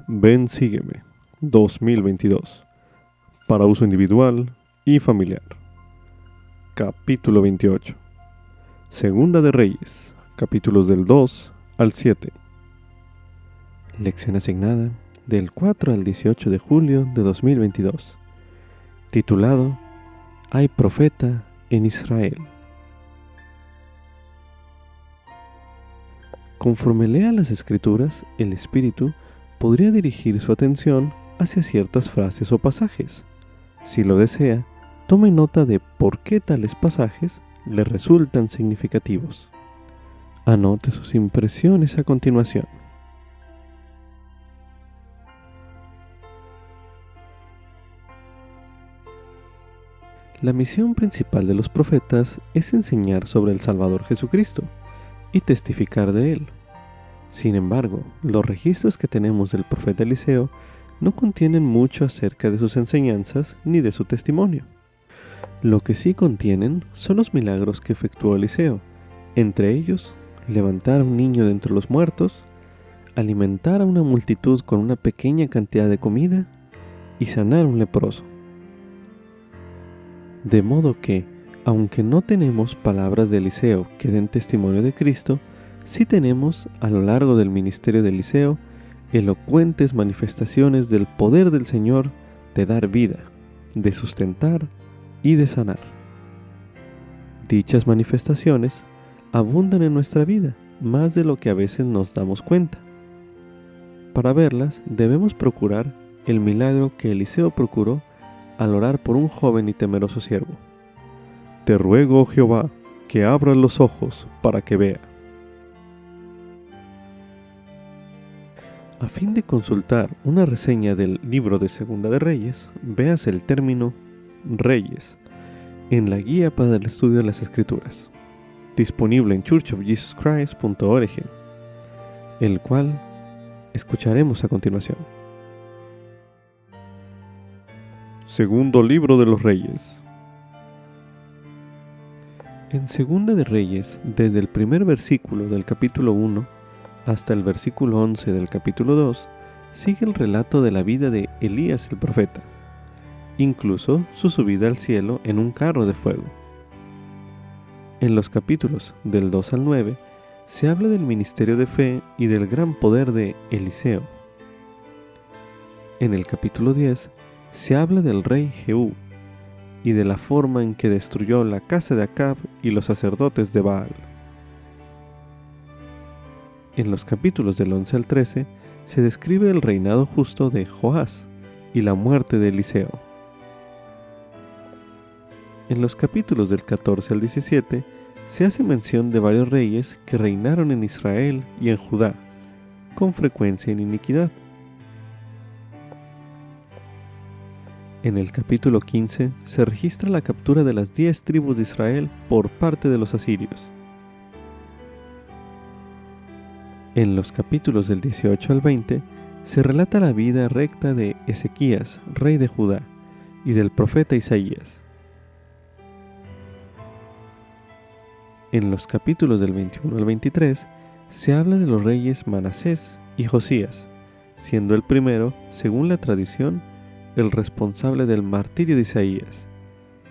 Ven, sígueme 2022 para uso individual y familiar. Capítulo 28. Segunda de Reyes, capítulos del 2 al 7. Lección asignada del 4 al 18 de julio de 2022. Titulado Hay profeta en Israel. Conforme lea las Escrituras, el Espíritu podría dirigir su atención hacia ciertas frases o pasajes. Si lo desea, tome nota de por qué tales pasajes le resultan significativos. Anote sus impresiones a continuación. La misión principal de los profetas es enseñar sobre el Salvador Jesucristo y testificar de él. Sin embargo, los registros que tenemos del profeta Eliseo no contienen mucho acerca de sus enseñanzas ni de su testimonio. Lo que sí contienen son los milagros que efectuó Eliseo, entre ellos, levantar a un niño de entre los muertos, alimentar a una multitud con una pequeña cantidad de comida y sanar a un leproso. De modo que, aunque no tenemos palabras de Eliseo que den testimonio de Cristo, sí tenemos, a lo largo del ministerio de Eliseo, elocuentes manifestaciones del poder del Señor de dar vida, de sustentar y de sanar. Dichas manifestaciones abundan en nuestra vida, más de lo que a veces nos damos cuenta. Para verlas, debemos procurar el milagro que Eliseo procuró al orar por un joven y temeroso siervo. Te ruego, oh Jehová, que abras los ojos para que vea. A fin de consultar una reseña del libro de Segunda de Reyes, véase el término Reyes en la guía para el estudio de las Escrituras, disponible en churchofjesuschrist.org, el cual escucharemos a continuación. Segundo libro de los Reyes. En Segunda de Reyes, desde el primer versículo del capítulo 1 hasta el versículo 11 del capítulo 2, sigue el relato de la vida de Elías el profeta, incluso su subida al cielo en un carro de fuego. En los capítulos del 2 al 9, se habla del ministerio de fe y del gran poder de Eliseo. En el capítulo 10, se habla del rey Jehú y de la forma en que destruyó la casa de Acab y los sacerdotes de Baal. En los capítulos del 11 al 13 se describe el reinado justo de Joás y la muerte de Eliseo. En los capítulos del 14 al 17 se hace mención de varios reyes que reinaron en Israel y en Judá, con frecuencia en iniquidad. En el capítulo 15 se registra la captura de las 10 tribus de Israel por parte de los asirios. En los capítulos del 18 al 20 se relata la vida recta de Ezequías, rey de Judá, y del profeta Isaías. En los capítulos del 21 al 23 se habla de los reyes Manasés y Josías, siendo el primero, según la tradición, el responsable del martirio de Isaías,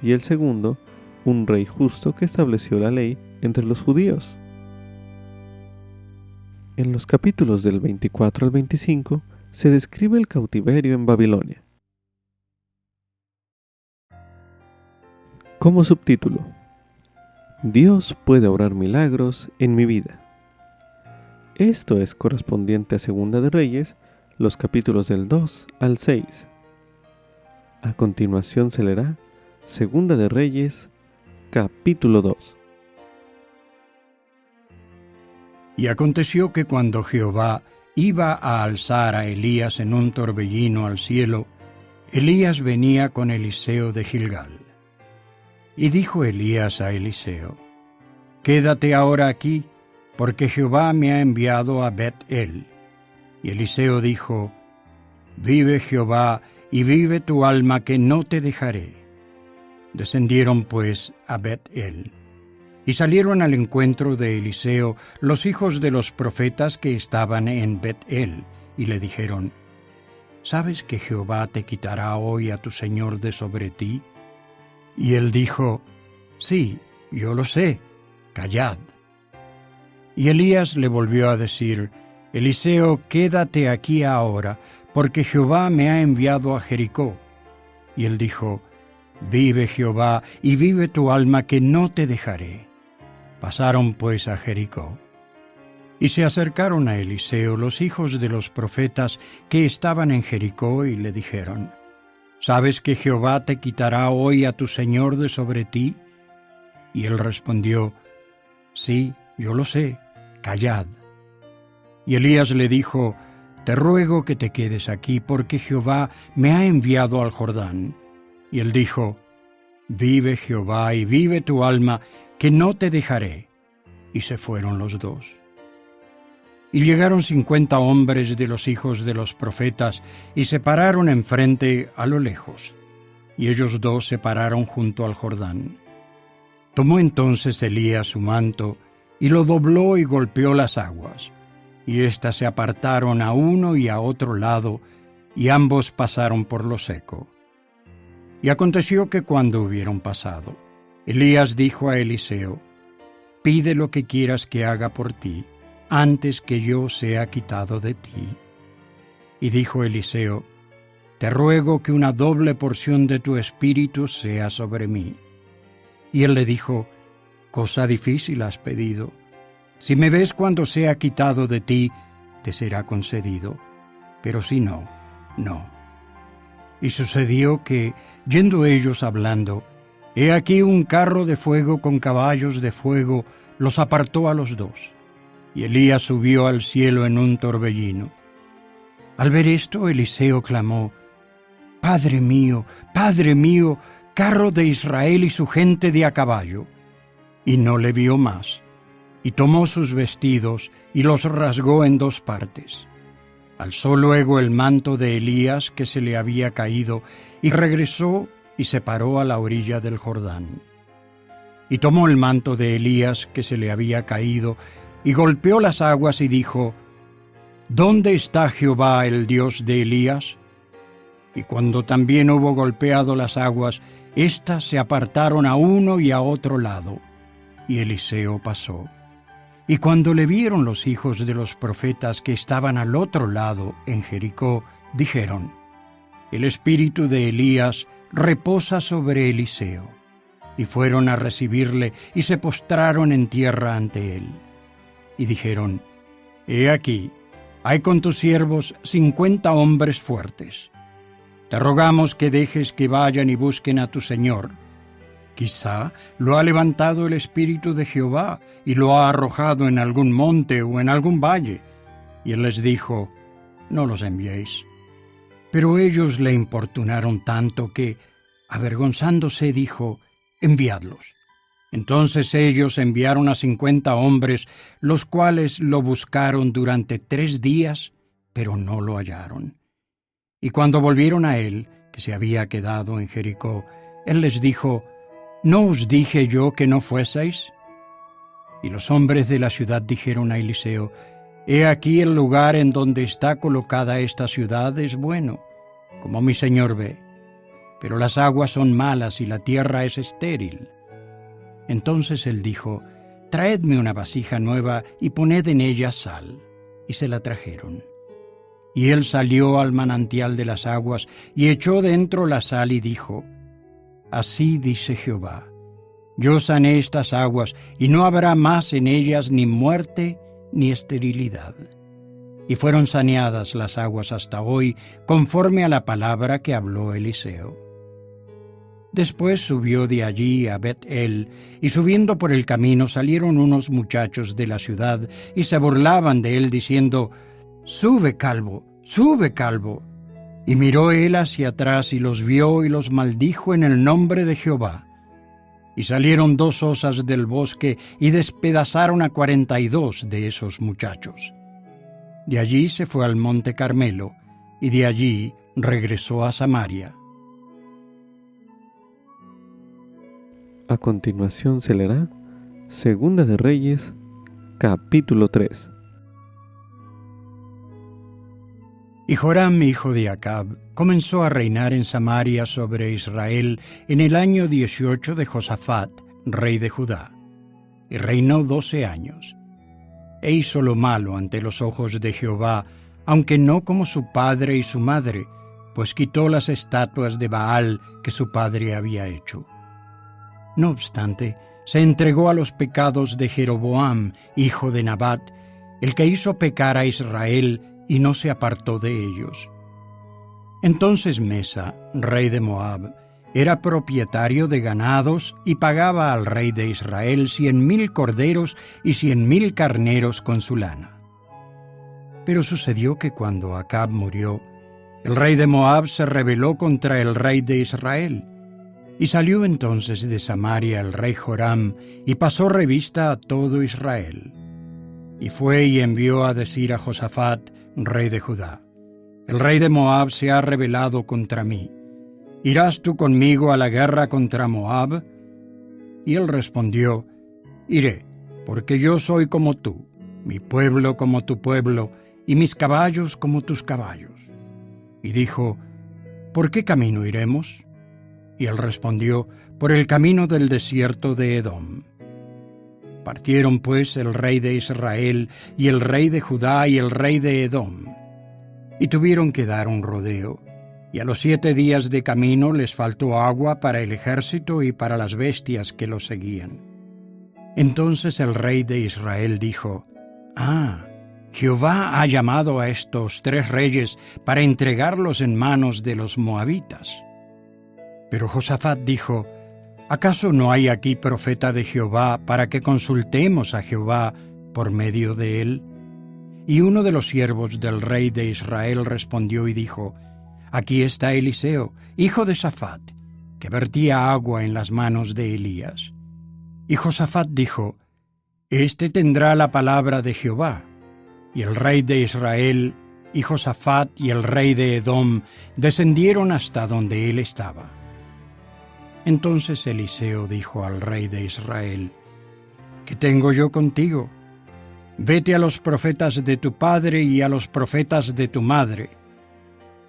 y el segundo, un rey justo que estableció la ley entre los judíos. En los capítulos del 24 al 25 se describe el cautiverio en Babilonia. Como subtítulo: Dios puede obrar milagros en mi vida. Esto es correspondiente a Segunda de Reyes, los capítulos del 2 al 6. A continuación se leerá Segunda de Reyes, capítulo 2. Y aconteció que cuando Jehová iba a alzar a Elías en un torbellino al cielo, Elías venía con Eliseo de Gilgal. Y dijo Elías a Eliseo: Quédate ahora aquí, porque Jehová me ha enviado a Bet-el. Y Eliseo dijo: Vive Jehová, y vive tu alma, que no te dejaré. Descendieron pues a Bet-el. Y salieron al encuentro de Eliseo los hijos de los profetas que estaban en Bet-el, y le dijeron: ¿sabes que Jehová te quitará hoy a tu señor de sobre ti? Y él dijo, sí, yo lo sé, callad. Y Elías le volvió a decir, Eliseo, quédate aquí ahora, porque Jehová me ha enviado a Jericó. Y él dijo, vive Jehová, y vive tu alma, que no te dejaré. Pasaron pues a Jericó. Y se acercaron a Eliseo los hijos de los profetas que estaban en Jericó, y le dijeron, ¿sabes que Jehová te quitará hoy a tu señor de sobre ti? Y él respondió, sí, yo lo sé, callad. Y Elías le dijo, te ruego que te quedes aquí, porque Jehová me ha enviado al Jordán. Y él dijo, vive Jehová y vive tu alma, que no te dejaré. Y se fueron los dos. Y llegaron 50 hombres de los hijos de los profetas, y se pararon enfrente a lo lejos. Y ellos dos se pararon junto al Jordán. Tomó entonces Elías su manto, y lo dobló y golpeó las aguas. Y éstas se apartaron a uno y a otro lado, y ambos pasaron por lo seco. Y aconteció que cuando hubieron pasado, Elías dijo a Eliseo, pide lo que quieras que haga por ti, antes que yo sea quitado de ti. Y dijo Eliseo, te ruego que una doble porción de tu espíritu sea sobre mí. Y él le dijo, cosa difícil has pedido. Si me ves cuando sea quitado de ti, te será concedido, pero si no, no. Y sucedió que, yendo ellos hablando, he aquí un carro de fuego con caballos de fuego los apartó a los dos. Y Elías subió al cielo en un torbellino. Al ver esto, Eliseo clamó, Padre mío, carro de Israel y su gente de a caballo. Y no le vio más. Y tomó sus vestidos y los rasgó en dos partes. Alzó luego el manto de Elías que se le había caído, y regresó y se paró a la orilla del Jordán. Y tomó el manto de Elías que se le había caído, y golpeó las aguas y dijo, ¿dónde está Jehová el Dios de Elías? Y cuando también hubo golpeado las aguas, éstas se apartaron a uno y a otro lado, y Eliseo pasó. Y cuando le vieron los hijos de los profetas que estaban al otro lado, en Jericó, dijeron, el espíritu de Elías reposa sobre Eliseo. Y fueron a recibirle y se postraron en tierra ante él. Y dijeron, he aquí, hay con tus siervos 50 hombres fuertes. Te rogamos que dejes que vayan y busquen a tu señor. Quizá lo ha levantado el Espíritu de Jehová y lo ha arrojado en algún monte o en algún valle. Y él les dijo, no los enviéis. Pero ellos le importunaron tanto que, avergonzándose, dijo, enviadlos. Entonces ellos enviaron a 50 hombres, los cuales lo buscaron durante 3 días, pero no lo hallaron. Y cuando volvieron a él, que se había quedado en Jericó, él les dijo, ¿no os dije yo que no fueseis? Y los hombres de la ciudad dijeron a Eliseo, he aquí el lugar en donde está colocada esta ciudad es bueno, como mi señor ve, pero las aguas son malas y la tierra es estéril. Entonces él dijo, traedme una vasija nueva y poned en ella sal. Y se la trajeron. Y él salió al manantial de las aguas y echó dentro la sal y dijo, así dice Jehová, yo sané estas aguas y no habrá más en ellas ni muerte ni esterilidad. Y fueron saneadas las aguas hasta hoy, conforme a la palabra que habló Eliseo. Después subió de allí a Bet-el, y subiendo por el camino salieron unos muchachos de la ciudad, y se burlaban de él, diciendo, sube, calvo, sube, calvo. Y miró él hacia atrás, y los vio, y los maldijo en el nombre de Jehová. Y salieron 2 osas del bosque, y despedazaron a 42 de esos muchachos. De allí se fue al monte Carmelo, y de allí regresó a Samaria. A continuación se leerá Segunda de Reyes, capítulo 3. Y Joram, hijo de Acab, comenzó a reinar en Samaria sobre Israel en el año 18 de Josafat, rey de Judá. Y reinó 12 años. E hizo lo malo ante los ojos de Jehová, aunque no como su padre y su madre, pues quitó las estatuas de Baal que su padre había hecho. No obstante, se entregó a los pecados de Jeroboam, hijo de Nabat, el que hizo pecar a Israel y no se apartó de ellos. Entonces Mesa, rey de Moab, era propietario de ganados y pagaba al rey de Israel 100,000 corderos y 100,000 carneros con su lana. Pero sucedió que cuando Acab murió, el rey de Moab se rebeló contra el rey de Israel, y salió entonces de Samaria el rey Joram y pasó revista a todo Israel. Y fue y envió a decir a Josafat, rey de Judá: el rey de Moab se ha rebelado contra mí. ¿Irás tú conmigo a la guerra contra Moab? Y él respondió: iré, porque yo soy como tú, mi pueblo como tu pueblo, y mis caballos como tus caballos. Y dijo: ¿por qué camino iremos? Y él respondió: por el camino del desierto de Edom. Partieron pues el rey de Israel, y el rey de Judá, y el rey de Edom. Y tuvieron que dar un rodeo, y a los 7 días de camino les faltó agua para el ejército y para las bestias que los seguían. Entonces el rey de Israel dijo: Jehová ha llamado a estos 3 reyes para entregarlos en manos de los moabitas. Pero Josafat dijo: ¿acaso no hay aquí profeta de Jehová para que consultemos a Jehová por medio de él? Y uno de los siervos del rey de Israel respondió y dijo: aquí está Eliseo, hijo de Safat, que vertía agua en las manos de Elías. Y Josafat dijo: este tendrá la palabra de Jehová. Y el rey de Israel, y Josafat y el rey de Edom descendieron hasta donde él estaba. Entonces Eliseo dijo al rey de Israel: ¿qué tengo yo contigo? Vete a los profetas de tu padre y a los profetas de tu madre.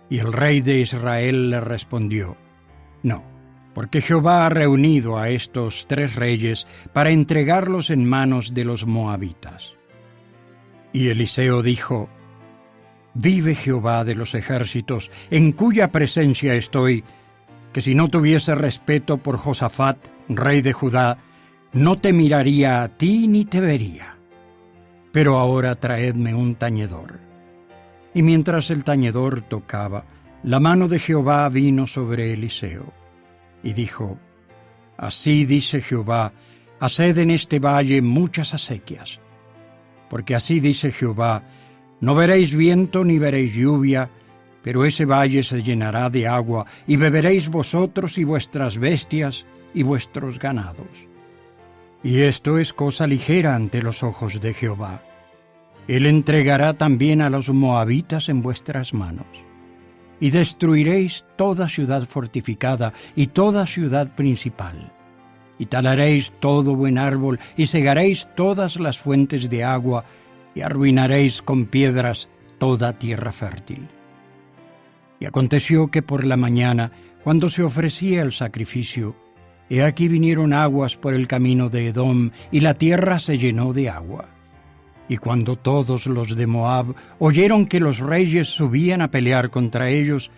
Y el rey de Israel le respondió: no, porque Jehová ha reunido a estos 3 reyes para entregarlos en manos de los moabitas. Y Eliseo dijo: vive Jehová de los ejércitos, en cuya presencia estoy, que si no tuviese respeto por Josafat, rey de Judá, no te miraría a ti ni te vería. Pero ahora traedme un tañedor. Y mientras el tañedor tocaba, la mano de Jehová vino sobre Eliseo. Y dijo: así dice Jehová, haced en este valle muchas acequias. Porque así dice Jehová: no veréis viento ni veréis lluvia, pero ese valle se llenará de agua, y beberéis vosotros y vuestras bestias y vuestros ganados. Y esto es cosa ligera ante los ojos de Jehová. Él entregará también a los moabitas en vuestras manos. Y destruiréis toda ciudad fortificada y toda ciudad principal. Y talaréis todo buen árbol, y cegaréis todas las fuentes de agua, y arruinaréis con piedras toda tierra fértil. Y aconteció que por la mañana, cuando se ofrecía el sacrificio, he aquí vinieron aguas por el camino de Edom, y la tierra se llenó de agua. Y cuando todos los de Moab oyeron que los reyes subían a pelear contra ellos,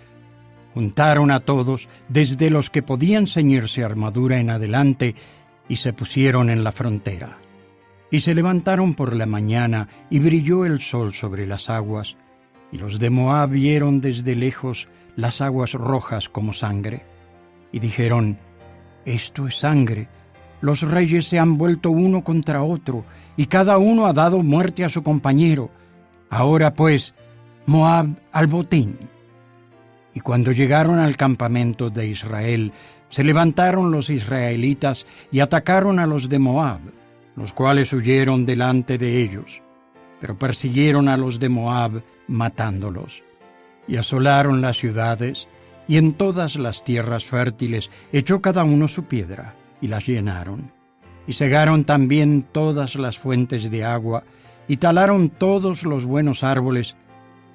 juntaron a todos, desde los que podían ceñirse armadura en adelante, y se pusieron en la frontera. Y se levantaron por la mañana, y brilló el sol sobre las aguas, y los de Moab vieron desde lejos las aguas rojas como sangre. Y dijeron: esto es sangre. Los reyes se han vuelto uno contra otro, y cada uno ha dado muerte a su compañero. Ahora pues, Moab al botín. Y cuando llegaron al campamento de Israel, se levantaron los israelitas y atacaron a los de Moab, los cuales huyeron delante de ellos. Pero persiguieron a los de Moab, matándolos. Y asolaron las ciudades, y en todas las tierras fértiles echó cada uno su piedra, y las llenaron. Y cegaron también todas las fuentes de agua, y talaron todos los buenos árboles,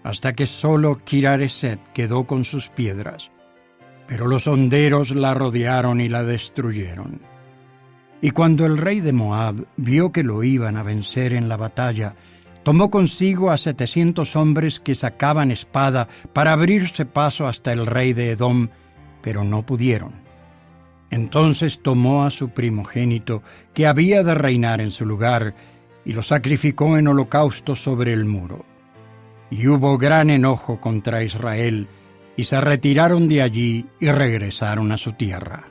hasta que solo Kirareset quedó con sus piedras. Pero los honderos la rodearon y la destruyeron. Y cuando el rey de Moab vio que lo iban a vencer en la batalla, tomó consigo a 700 hombres que sacaban espada para abrirse paso hasta el rey de Edom, pero no pudieron. Entonces tomó a su primogénito, que había de reinar en su lugar, y lo sacrificó en holocausto sobre el muro. Y hubo gran enojo contra Israel, y se retiraron de allí y regresaron a su tierra.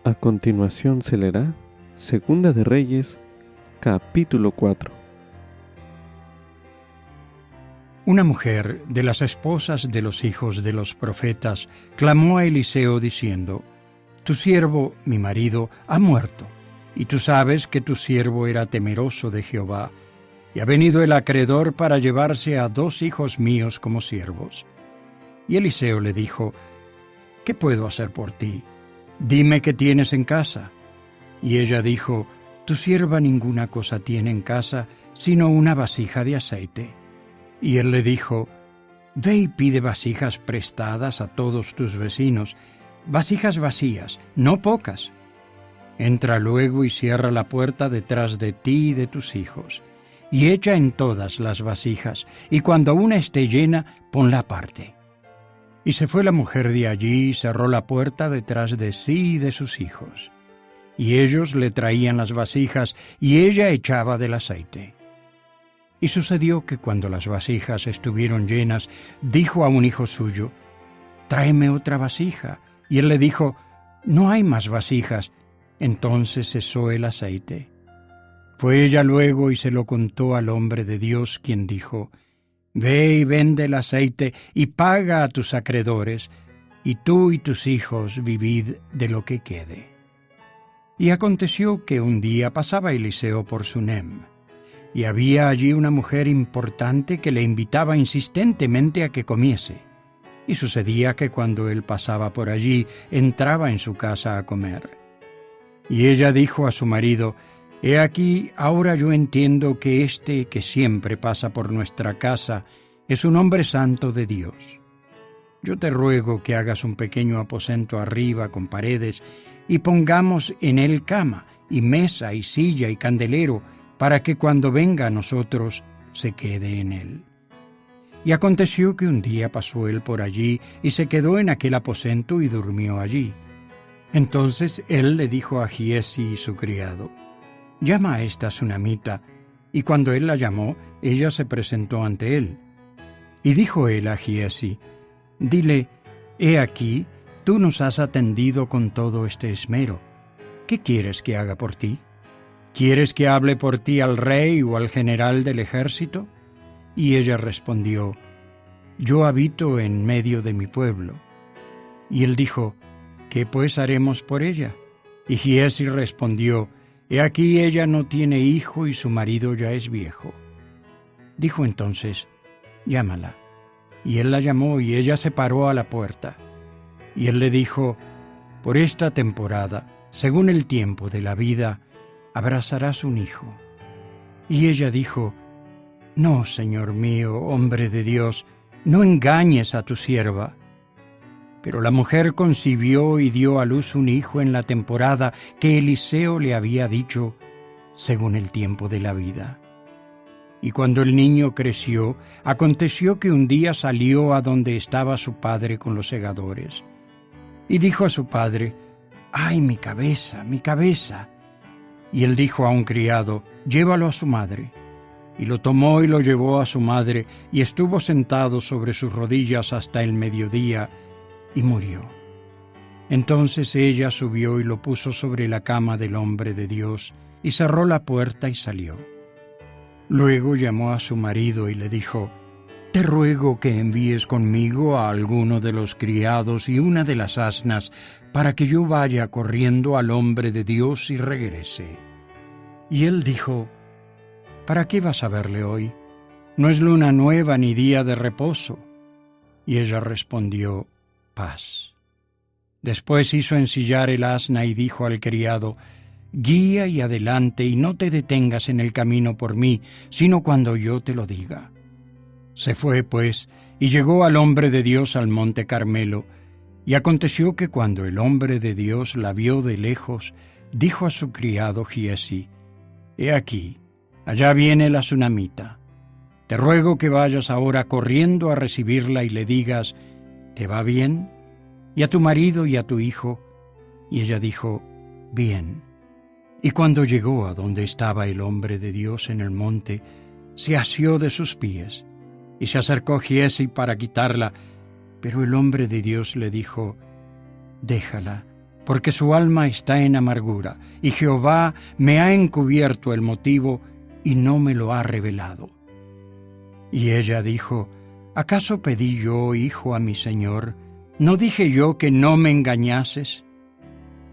A continuación se leerá Segunda de Reyes, capítulo 4. Una mujer de las esposas de los hijos de los profetas clamó a Eliseo diciendo: Tu siervo, mi marido, ha muerto, y tú sabes que tu siervo era temeroso de Jehová, y ha venido el acreedor para llevarse a 2 hijos míos como siervos. Y Eliseo le dijo: ¿Qué puedo hacer por ti? Dime qué tienes en casa. Y ella dijo: Tu sierva ninguna cosa tiene en casa, sino una vasija de aceite. Y él le dijo: Ve y pide vasijas prestadas a todos tus vecinos, vasijas vacías, no pocas. Entra luego y cierra la puerta detrás de ti y de tus hijos, y echa en todas las vasijas, y cuando una esté llena, ponla aparte. Y se fue la mujer de allí y cerró la puerta detrás de sí y de sus hijos. Y ellos le traían las vasijas, y ella echaba del aceite. Y sucedió que cuando las vasijas estuvieron llenas, dijo a un hijo suyo: Tráeme otra vasija. Y él le dijo: No hay más vasijas. Entonces cesó el aceite. Fue ella luego y se lo contó al hombre de Dios, quien dijo: Ve y vende el aceite y paga a tus acreedores, y tú y tus hijos vivid de lo que quede. Y aconteció que un día pasaba Eliseo por Sunem, y había allí una mujer importante que le invitaba insistentemente a que comiese. Y sucedía que cuando él pasaba por allí, entraba en su casa a comer. Y ella dijo a su marido: He aquí, ahora yo entiendo que este que siempre pasa por nuestra casa es un hombre santo de Dios. Yo te ruego que hagas un pequeño aposento arriba con paredes, y pongamos en él cama, y mesa, y silla, y candelero, para que cuando venga a nosotros se quede en él. Y aconteció que un día pasó él por allí, y se quedó en aquel aposento y durmió allí. Entonces él le dijo a Giezi su criado: Llama a esta sunamita. Y cuando él la llamó, ella se presentó ante él. Y dijo él a Giezi: Dile: He aquí, tú nos has atendido con todo este esmero. ¿Qué quieres que haga por ti? ¿Quieres que hable por ti al rey o al general del ejército? Y ella respondió: Yo habito en medio de mi pueblo. Y él dijo: ¿Qué pues haremos por ella? Y Giezi respondió: He aquí ella no tiene hijo y su marido ya es viejo. Dijo entonces: Llámala. Y él la llamó y ella se paró a la puerta. Y él le dijo: Por esta temporada, según el tiempo de la vida, abrazarás un hijo. Y ella dijo: No, señor mío, hombre de Dios, no engañes a tu sierva. Pero la mujer concibió y dio a luz un hijo en la temporada que Eliseo le había dicho, según el tiempo de la vida. Y cuando el niño creció, aconteció que un día salió a donde estaba su padre con los segadores. Y dijo a su padre: ¡Ay, mi cabeza, mi cabeza! Y él dijo a un criado: Llévalo a su madre. Y lo tomó y lo llevó a su madre, y estuvo sentado sobre sus rodillas hasta el mediodía, y murió. Entonces ella subió y lo puso sobre la cama del hombre de Dios, y cerró la puerta y salió. Luego llamó a su marido y le dijo: Te ruego que envíes conmigo a alguno de los criados y una de las asnas, para que yo vaya corriendo al hombre de Dios y regrese. Y él dijo: ¿Para qué vas a verle hoy? No es luna nueva ni día de reposo. Y ella respondió: Paz. Después hizo ensillar el asna y dijo al criado: guía y adelante, y no te detengas en el camino por mí, sino cuando yo te lo diga. Se fue, pues, y llegó al hombre de Dios al monte Carmelo, y aconteció que cuando el hombre de Dios la vio de lejos, dijo a su criado Giezi: He aquí, allá viene la sunamita. Te ruego que vayas ahora corriendo a recibirla y le digas: ¿te va bien? Y a tu marido y a tu hijo. Y ella dijo: bien. Y cuando llegó a donde estaba el hombre de Dios en el monte, se asió de sus pies, y se acercó Giezi para quitarla, pero el hombre de Dios le dijo: déjala, porque su alma está en amargura, y Jehová me ha encubierto el motivo y no me lo ha revelado. Y ella dijo: ¿acaso pedí yo hijo a mi señor? ¿No dije yo que no me engañases?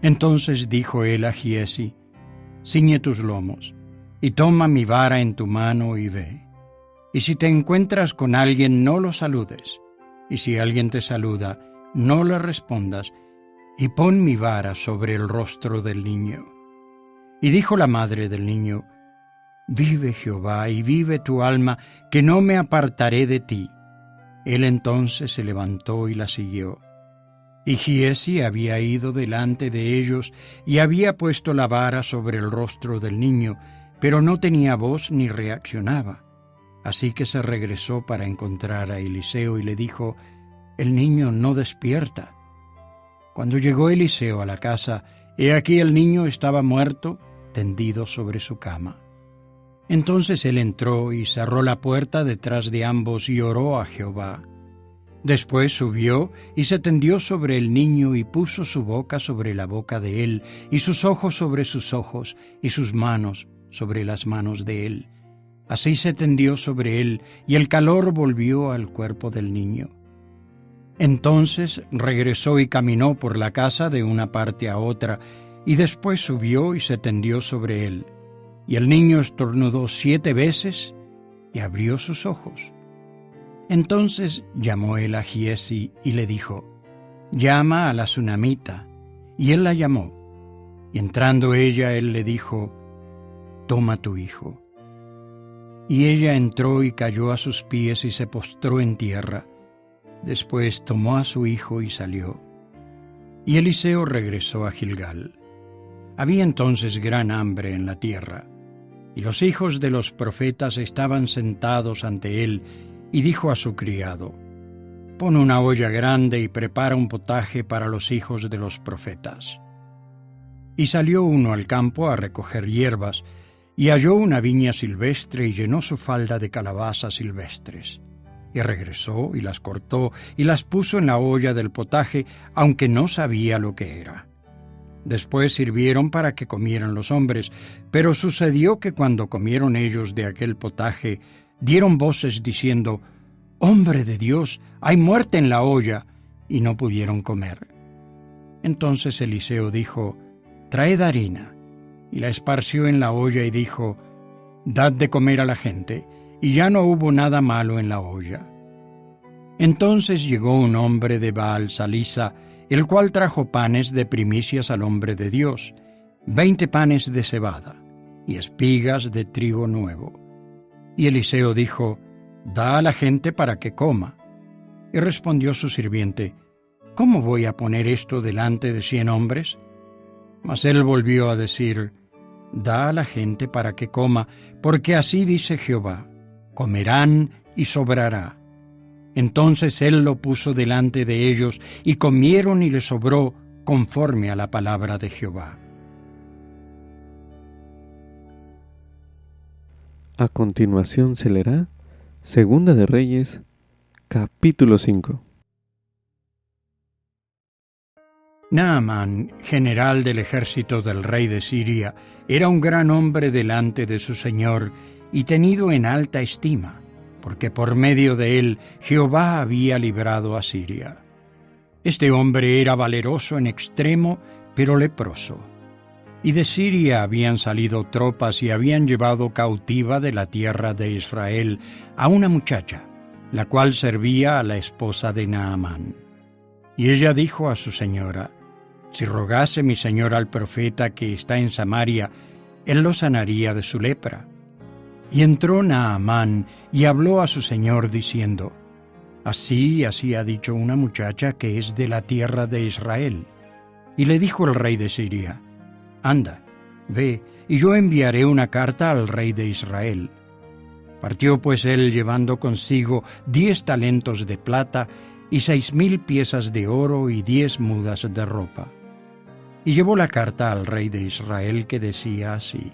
Entonces dijo él a Giezi: ciñe tus lomos, y toma mi vara en tu mano y ve. Y si te encuentras con alguien, no lo saludes, y si alguien te saluda, no le respondas, y pon mi vara sobre el rostro del niño. Y dijo la madre del niño: vive Jehová, y vive tu alma, que no me apartaré de ti. Él entonces se levantó y la siguió. Y Giezi había ido delante de ellos, y había puesto la vara sobre el rostro del niño, pero no tenía voz ni reaccionaba. Así que se regresó para encontrar a Eliseo y le dijo: el niño no despierta. Cuando llegó Eliseo a la casa, he aquí el niño estaba muerto, tendido sobre su cama. Entonces él entró y cerró la puerta detrás de ambos y oró a Jehová. Después subió y se tendió sobre el niño y puso su boca sobre la boca de él, y sus ojos sobre sus ojos, y sus manos sobre las manos de él. Así se tendió sobre él, y el calor volvió al cuerpo del niño. Entonces regresó y caminó por la casa de una parte a otra, y después subió y se tendió sobre él. Y el niño estornudó 7 veces y abrió sus ojos. Entonces llamó él a Giezi y le dijo: llama a la sunamita. Y él la llamó. Y entrando ella, él le dijo: toma tu hijo. Y ella entró y cayó a sus pies y se postró en tierra. Después tomó a su hijo y salió. Y Eliseo regresó a Gilgal. Había entonces gran hambre en la tierra, y los hijos de los profetas estaban sentados ante él, y dijo a su criado: pon una olla grande y prepara un potaje para los hijos de los profetas. Y salió uno al campo a recoger hierbas, y halló una viña silvestre y llenó su falda de calabazas silvestres. Y regresó y las cortó y las puso en la olla del potaje, aunque no sabía lo que era. Después sirvieron para que comieran los hombres, pero sucedió que cuando comieron ellos de aquel potaje, dieron voces diciendo: «Hombre de Dios, hay muerte en la olla», y no pudieron comer. Entonces Eliseo dijo: «Traed harina», y la esparció en la olla y dijo: «Dad de comer a la gente», y ya no hubo nada malo en la olla. Entonces llegó un hombre de Baal-Salisa, el cual trajo panes de primicias al hombre de Dios, 20 panes de cebada, y espigas de trigo nuevo. Y Eliseo dijo: «Da a la gente para que coma». Y respondió su sirviente: «¿Cómo voy a poner esto delante de 100 hombres?» Mas él volvió a decir: «Da a la gente para que coma, porque así dice Jehová: comerán y sobrará». Entonces él lo puso delante de ellos, y comieron y les sobró conforme a la palabra de Jehová. A continuación se leerá Segunda de Reyes, capítulo 5. Naamán, general del ejército del rey de Siria, era un gran hombre delante de su señor y tenido en alta estima, porque por medio de él Jehová había librado a Siria. Este hombre era valeroso en extremo, pero leproso. Y de Siria habían salido tropas y habían llevado cautiva de la tierra de Israel a una muchacha, la cual servía a la esposa de Naamán. Y ella dijo a su señora: Si rogase mi señor al profeta que está en Samaria, él lo sanaría de su lepra. Y entró Naamán y habló a su señor diciendo: Así ha dicho una muchacha que es de la tierra de Israel. Y le dijo el rey de Siria: Anda, ve, y yo enviaré una carta al rey de Israel. Partió pues él llevando consigo 10 talentos de plata y 6,000 piezas de oro y 10 mudas de ropa. Y llevó la carta al rey de Israel, que decía así: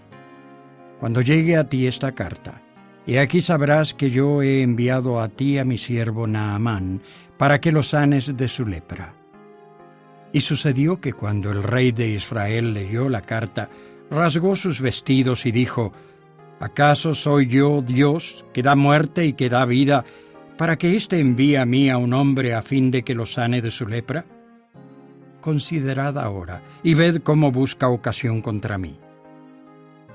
Cuando llegue a ti esta carta, he aquí sabrás que yo he enviado a ti a mi siervo Naamán, para que lo sanes de su lepra. Y sucedió que cuando el rey de Israel leyó la carta, rasgó sus vestidos y dijo: ¿Acaso soy yo Dios, que da muerte y que da vida, para que éste envíe a mí a un hombre a fin de que lo sane de su lepra? Considerad ahora, y ved cómo busca ocasión contra mí.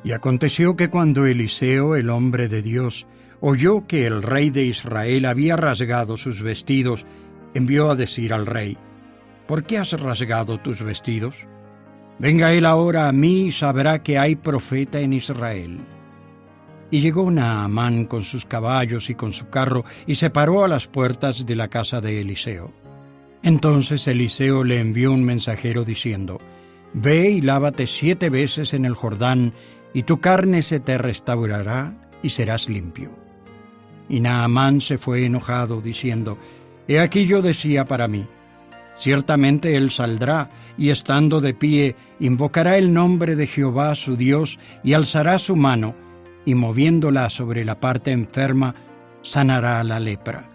Y aconteció que cuando Eliseo, el hombre de Dios, oyó que el rey de Israel había rasgado sus vestidos, envió a decir al rey: ¿Por qué has rasgado tus vestidos? Venga él ahora a mí y sabrá que hay profeta en Israel. Y llegó Naamán con sus caballos y con su carro, y se paró a las puertas de la casa de Eliseo. Entonces Eliseo le envió un mensajero diciendo: Ve y lávate 7 veces en el Jordán, y tu carne se te restaurará y serás limpio. Y Naamán se fue enojado, diciendo: He aquí yo decía para mí: Ciertamente él saldrá, y estando de pie, invocará el nombre de Jehová su Dios, y alzará su mano, y moviéndola sobre la parte enferma, sanará la lepra.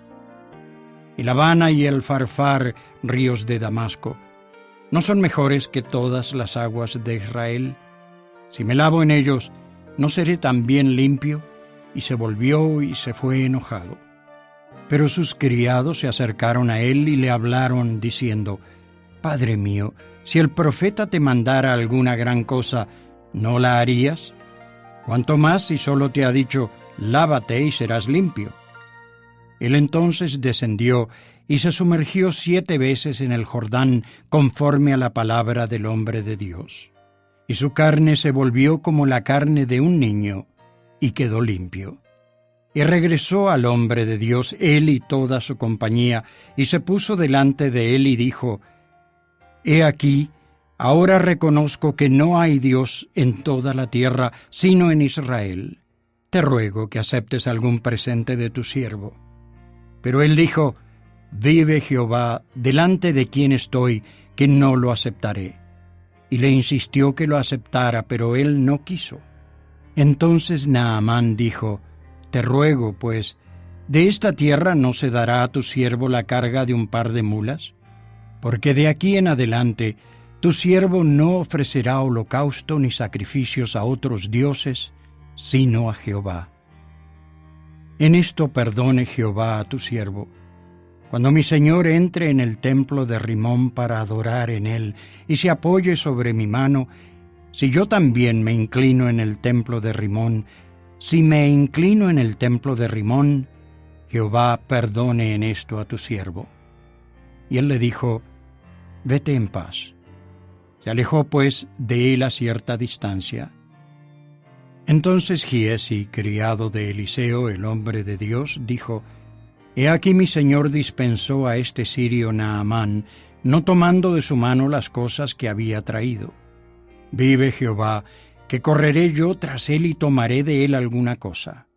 El Abana y el Farfar, ríos de Damasco, ¿no son mejores que todas las aguas de Israel? Si me lavo en ellos, ¿no seré también limpio? Y se volvió y se fue enojado. Pero sus criados se acercaron a él y le hablaron, diciendo: Padre mío, si el profeta te mandara alguna gran cosa, ¿no la harías? Cuanto más si solo te ha dicho: lávate y serás limpio. Él entonces descendió y se sumergió 7 veces en el Jordán, conforme a la palabra del hombre de Dios. Y su carne se volvió como la carne de un niño, y quedó limpio. Y regresó al hombre de Dios, él y toda su compañía, y se puso delante de él y dijo: He aquí, ahora reconozco que no hay Dios en toda la tierra, sino en Israel. Te ruego que aceptes algún presente de tu siervo. Pero él dijo: Vive Jehová, delante de quien estoy, que no lo aceptaré. Y le insistió que lo aceptara, pero él no quiso. Entonces Naamán dijo: Te ruego, pues, ¿de esta tierra no se dará a tu siervo la carga de un par de mulas? Porque de aquí en adelante tu siervo no ofrecerá holocausto ni sacrificios a otros dioses, sino a Jehová. En esto perdone Jehová a tu siervo. Cuando mi señor entre en el templo de Rimón para adorar en él, y se apoye sobre mi mano, si yo también me inclino en el templo de Rimón, si me inclino en el templo de Rimón, Jehová perdone en esto a tu siervo. Y él le dijo: Vete en paz. Se alejó pues de él a cierta distancia. Entonces Giezi, criado de Eliseo, el hombre de Dios, dijo: He aquí mi señor dispensó a este sirio Naamán, no tomando de su mano las cosas que había traído. Vive Jehová, que correré yo tras él y tomaré de él alguna cosa.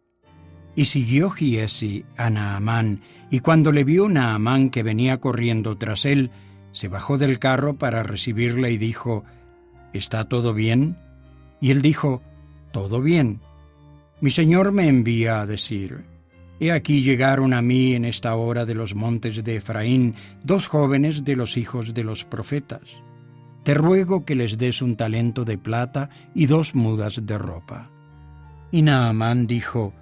Y siguió Giezi a Naamán, y cuando le vio Naamán que venía corriendo tras él, se bajó del carro para recibirle y dijo: ¿Está todo bien? Y él dijo: Todo bien. Mi señor me envía a decir: He aquí llegaron a mí en esta hora de los montes de Efraín 2 jóvenes de los hijos de los profetas. Te ruego que les des un talento de plata y 2 mudas de ropa. Y Naamán dijo: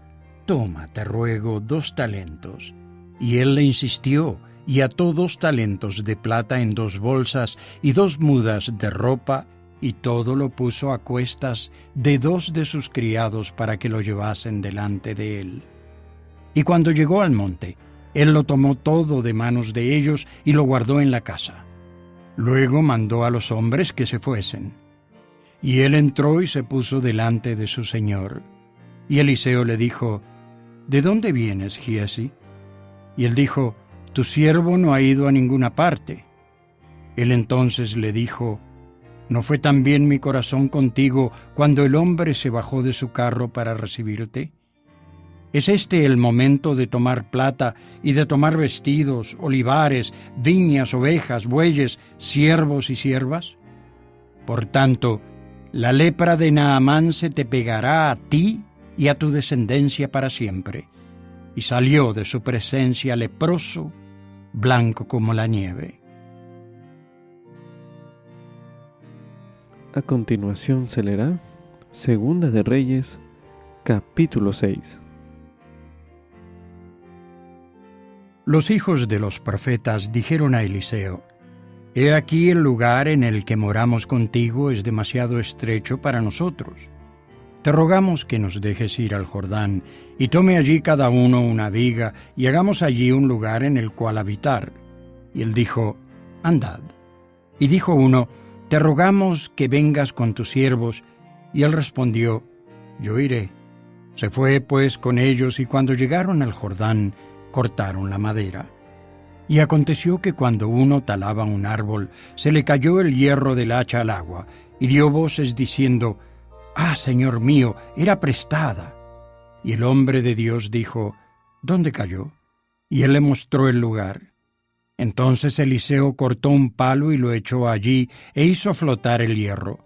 Toma, te ruego, 2 talentos. Y él le insistió, y ató 2 talentos de plata en 2 bolsas y 2 mudas de ropa, y todo lo puso a cuestas de 2 de sus criados para que lo llevasen delante de él. Y cuando llegó al monte, él lo tomó todo de manos de ellos y lo guardó en la casa. Luego mandó a los hombres que se fuesen. Y él entró y se puso delante de su señor. Y Eliseo le dijo: ¿De dónde vienes, Giezi? Y él dijo: Tu siervo no ha ido a ninguna parte. Él entonces le dijo: ¿No fue también mi corazón contigo cuando el hombre se bajó de su carro para recibirte? ¿Es este el momento de tomar plata y de tomar vestidos, olivares, viñas, ovejas, bueyes, siervos y siervas? Por tanto, la lepra de Naamán se te pegará a ti y a tu descendencia para siempre. Y salió de su presencia leproso, blanco como la nieve. A continuación se leerá Segunda de Reyes, capítulo 6. Los hijos de los profetas dijeron a Eliseo: He aquí el lugar en el que moramos contigo es demasiado estrecho para nosotros. Te rogamos que nos dejes ir al Jordán, y tome allí cada uno una viga, y hagamos allí un lugar en el cual habitar. Y él dijo: Andad. Y dijo uno: Te rogamos que vengas con tus siervos. Y él respondió: Yo iré. Se fue pues con ellos, y cuando llegaron al Jordán, cortaron la madera. Y aconteció que cuando uno talaba un árbol, se le cayó el hierro del hacha al agua, y dio voces diciendo: «Ah, Señor mío, era prestada». Y el hombre de Dios dijo: «¿Dónde cayó?». Y él le mostró el lugar. Entonces Eliseo cortó un palo y lo echó allí, e hizo flotar el hierro.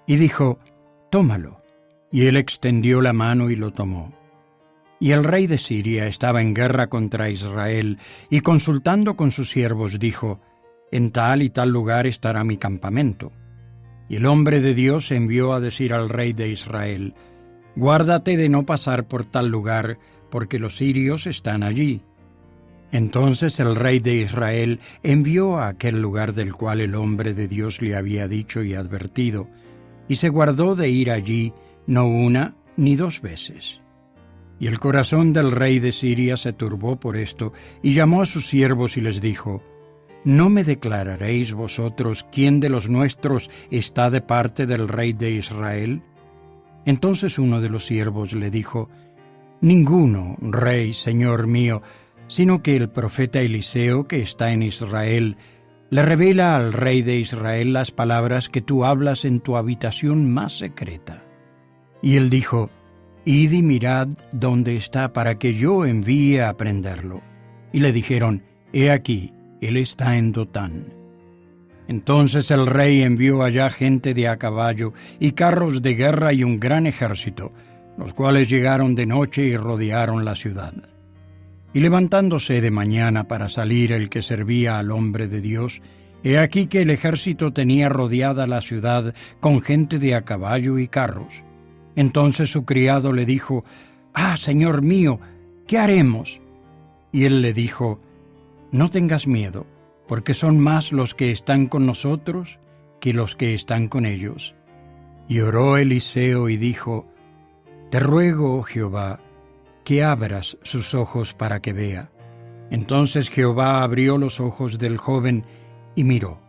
Y dijo: «Tómalo». Y él extendió la mano y lo tomó. Y el rey de Siria estaba en guerra contra Israel, y consultando con sus siervos dijo: «En tal y tal lugar estará mi campamento». Y el hombre de Dios envió a decir al rey de Israel: «Guárdate de no pasar por tal lugar, porque los sirios están allí». Entonces el rey de Israel envió a aquel lugar del cual el hombre de Dios le había dicho y advertido, y se guardó de ir allí no una ni dos veces. Y el corazón del rey de Siria se turbó por esto, y llamó a sus siervos y les dijo: ¿No me declararéis vosotros quién de los nuestros está de parte del rey de Israel? Entonces uno de los siervos le dijo: Ninguno, rey, señor mío, sino que el profeta Eliseo, que está en Israel, le revela al rey de Israel las palabras que tú hablas en tu habitación más secreta. Y él dijo: Id y mirad dónde está, para que yo envíe a prenderlo. Y le dijeron: He aquí, él está en Dotán. Entonces el rey envió allá gente de a caballo y carros de guerra y un gran ejército, los cuales llegaron de noche y rodearon la ciudad. Y levantándose de mañana para salir el que servía al hombre de Dios, he aquí que el ejército tenía rodeada la ciudad con gente de a caballo y carros. Entonces su criado le dijo: «Ah, señor mío, ¿qué haremos?». Y él le dijo: «No tengas miedo, porque son más los que están con nosotros que los que están con ellos». Y oró Eliseo y dijo: «Te ruego, oh Jehová, que abras sus ojos para que vea». Entonces Jehová abrió los ojos del joven y miró.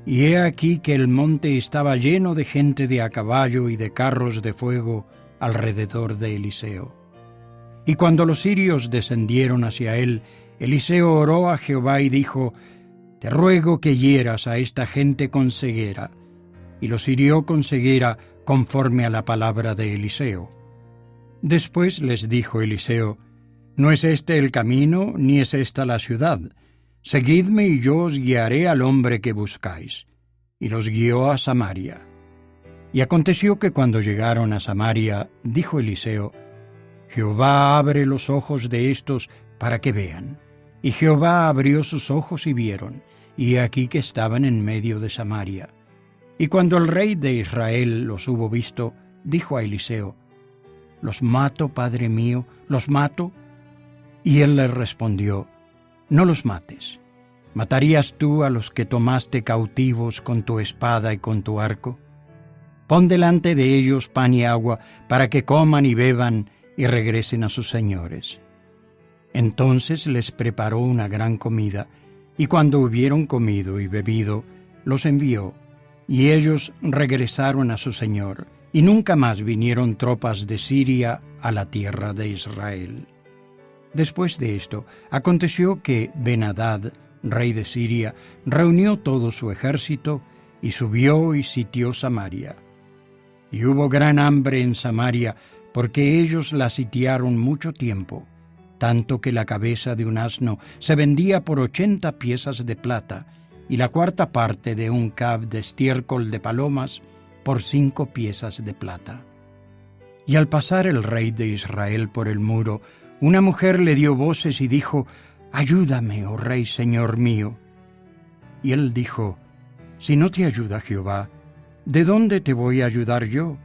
Y he aquí que el monte estaba lleno de gente de a caballo y de carros de fuego alrededor de Eliseo. Y cuando los sirios descendieron hacia él, Eliseo oró a Jehová y dijo: «Te ruego que hieras a esta gente con ceguera». Y los hirió con ceguera conforme a la palabra de Eliseo. Después les dijo Eliseo: «No es este el camino, ni es esta la ciudad. Seguidme y yo os guiaré al hombre que buscáis». Y los guió a Samaria. Y aconteció que cuando llegaron a Samaria, dijo Eliseo: «Jehová abre los ojos de estos para que vean». Y Jehová abrió sus ojos y vieron, y he aquí que estaban en medio de Samaria. Y cuando el rey de Israel los hubo visto, dijo a Eliseo: «¿Los mato, padre mío? ¿Los mato?». Y él le respondió: «No los mates. ¿Matarías tú a los que tomaste cautivos con tu espada y con tu arco? Pon delante de ellos pan y agua, para que coman y beban y regresen a sus señores». Entonces les preparó una gran comida, y cuando hubieron comido y bebido, los envió, y ellos regresaron a su señor, y nunca más vinieron tropas de Siria a la tierra de Israel. Después de esto, aconteció que Ben-Hadad, rey de Siria, reunió todo su ejército, y subió y sitió Samaria. Y hubo gran hambre en Samaria, porque ellos la sitiaron mucho tiempo, tanto que la cabeza de un asno se vendía por 80 piezas de plata, y la cuarta parte de un cab de estiércol de palomas por 5 piezas de plata. Y al pasar el rey de Israel por el muro, una mujer le dio voces y dijo: «Ayúdame, oh rey, señor mío». Y él dijo: «Si no te ayuda Jehová, ¿de dónde te voy a ayudar yo?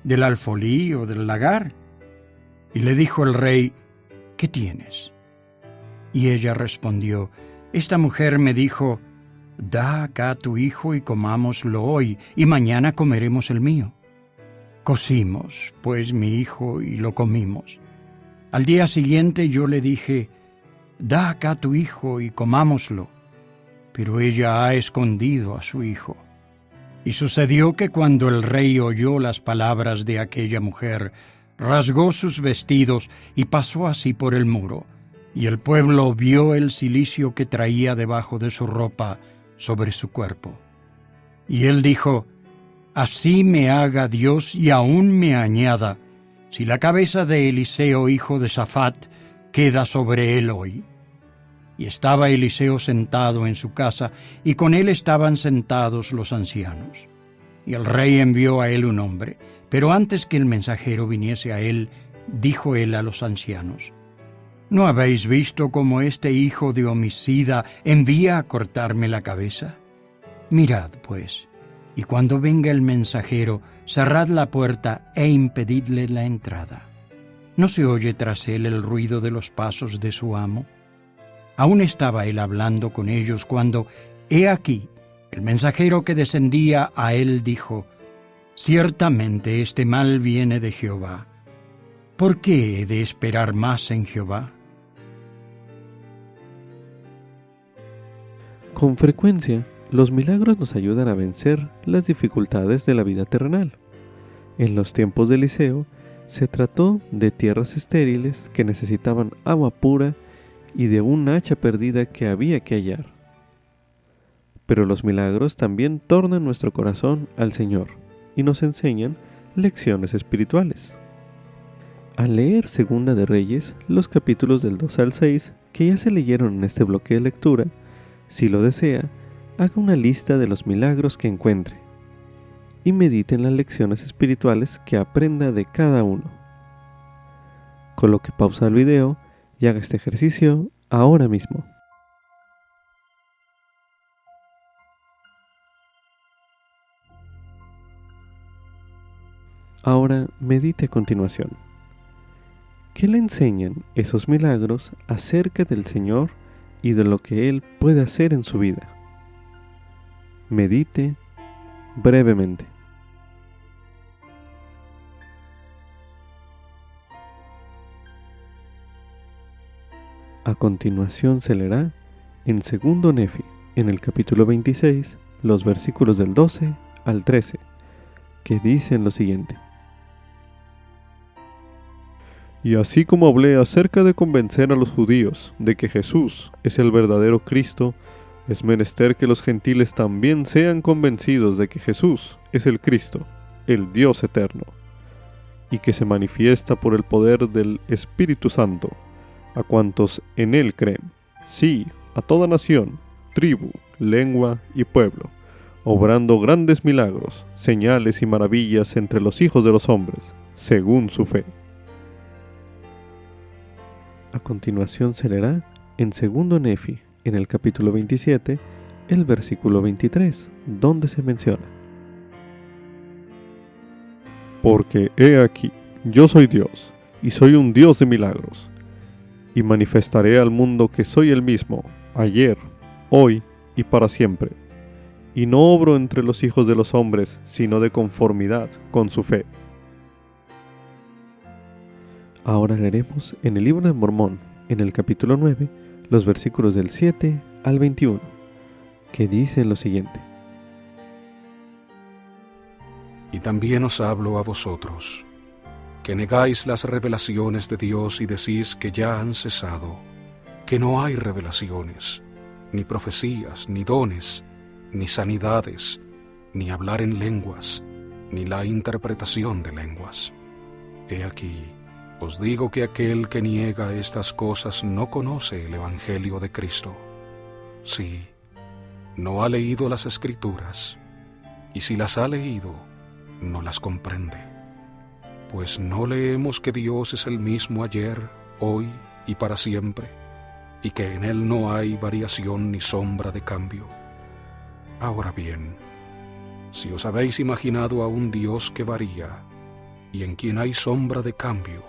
¿Del alfolí o del lagar?». Y le dijo el rey: «¿Qué tienes?». Y ella respondió: «Esta mujer me dijo: da acá tu hijo y comámoslo hoy, y mañana comeremos el mío». Cocimos, pues, mi hijo y lo comimos. Al día siguiente yo le dije: da acá tu hijo y comámoslo. Pero ella ha escondido a su hijo. Y sucedió que cuando el rey oyó las palabras de aquella mujer, rasgó sus vestidos y pasó así por el muro. Y el pueblo vio el cilicio que traía debajo de su ropa sobre su cuerpo. Y él dijo: «Así me haga Dios y aún me añada, si la cabeza de Eliseo, hijo de Safat, queda sobre él hoy». Y estaba Eliseo sentado en su casa, y con él estaban sentados los ancianos. Y el rey envió a él un hombre, pero antes que el mensajero viniese a él, dijo él a los ancianos: ¿no habéis visto cómo este hijo de homicida envía a cortarme la cabeza? Mirad, pues, y cuando venga el mensajero, cerrad la puerta e impedidle la entrada. ¿No se oye tras él el ruido de los pasos de su amo? Aún estaba él hablando con ellos cuando, he aquí, el mensajero que descendía a él dijo: «Ciertamente este mal viene de Jehová. ¿Por qué he de esperar más en Jehová?». Con frecuencia, los milagros nos ayudan a vencer las dificultades de la vida terrenal. En los tiempos de Eliseo, se trató de tierras estériles que necesitaban agua pura y de un hacha perdida que había que hallar. Pero los milagros también tornan nuestro corazón al Señor y nos enseñan lecciones espirituales. Al leer Segunda de Reyes, los capítulos del 2 al 6, que ya se leyeron en este bloque de lectura, si lo desea, haga una lista de los milagros que encuentre y medite en las lecciones espirituales que aprenda de cada uno. Coloque pausa al video y haga este ejercicio ahora mismo. Ahora medite a continuación. ¿Qué le enseñan esos milagros acerca del Señor y de lo que Él puede hacer en su vida? Medite brevemente. A continuación se leerá en 2 Nefi, en el capítulo 26, los versículos del 12 al 13, que dicen lo siguiente: «Y así como hablé acerca de convencer a los judíos de que Jesús es el verdadero Cristo, es menester que los gentiles también sean convencidos de que Jesús es el Cristo, el Dios eterno, y que se manifiesta por el poder del Espíritu Santo a cuantos en Él creen, sí, a toda nación, tribu, lengua y pueblo, obrando grandes milagros, señales y maravillas entre los hijos de los hombres, según su fe». A continuación se leerá en 2 Nefi, en el capítulo 27, el versículo 23, donde se menciona: «Porque he aquí, yo soy Dios, y soy un Dios de milagros, y manifestaré al mundo que soy el mismo, ayer, hoy y para siempre, y no obro entre los hijos de los hombres, sino de conformidad con su fe». Ahora leeremos en el libro de Mormón, en el capítulo 9, los versículos del 7 al 21, que dicen lo siguiente: Y también os hablo a vosotros, que negáis las revelaciones de Dios y decís que ya han cesado, que no hay revelaciones, ni profecías, ni dones, ni sanidades, ni hablar en lenguas, ni la interpretación de lenguas. He aquí, os digo que aquel que niega estas cosas no conoce el Evangelio de Cristo. Sí, no ha leído las Escrituras, y si las ha leído, no las comprende. Pues no leemos que Dios es el mismo ayer, hoy y para siempre, y que en Él no hay variación ni sombra de cambio. Ahora bien, si os habéis imaginado a un Dios que varía, y en quien hay sombra de cambio,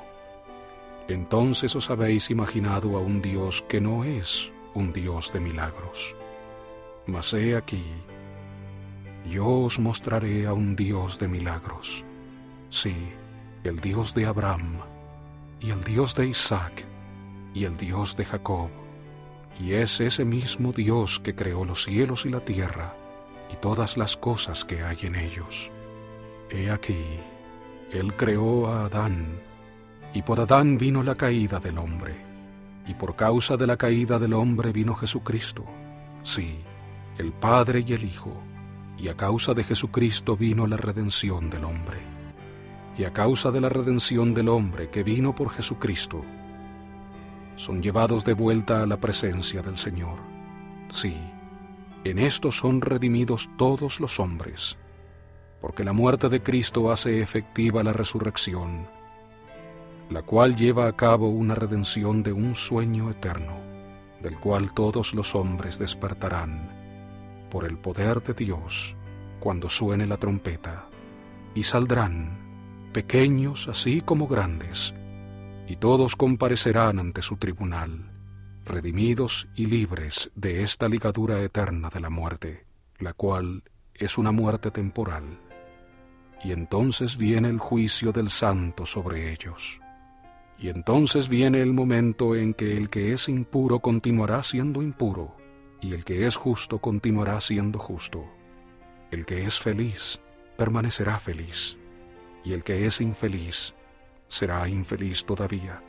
entonces os habéis imaginado a un Dios que no es un Dios de milagros. Mas he aquí, yo os mostraré a un Dios de milagros, sí, el Dios de Abraham, y el Dios de Isaac, y el Dios de Jacob, y es ese mismo Dios que creó los cielos y la tierra, y todas las cosas que hay en ellos. He aquí, Él creó a Adán, y por Adán vino la caída del hombre, y por causa de la caída del hombre vino Jesucristo, sí, el Padre y el Hijo, y a causa de Jesucristo vino la redención del hombre. Y a causa de la redención del hombre que vino por Jesucristo, son llevados de vuelta a la presencia del Señor. Sí, en esto son redimidos todos los hombres, porque la muerte de Cristo hace efectiva la resurrección, la cual lleva a cabo una redención de un sueño eterno, del cual todos los hombres despertarán, por el poder de Dios, cuando suene la trompeta, y saldrán, pequeños así como grandes, y todos comparecerán ante su tribunal, redimidos y libres de esta ligadura eterna de la muerte, la cual es una muerte temporal. Y entonces viene el juicio del santo sobre ellos. Y entonces viene el momento en que el que es impuro continuará siendo impuro, y el que es justo continuará siendo justo. El que es feliz permanecerá feliz, y el que es infeliz será infeliz todavía.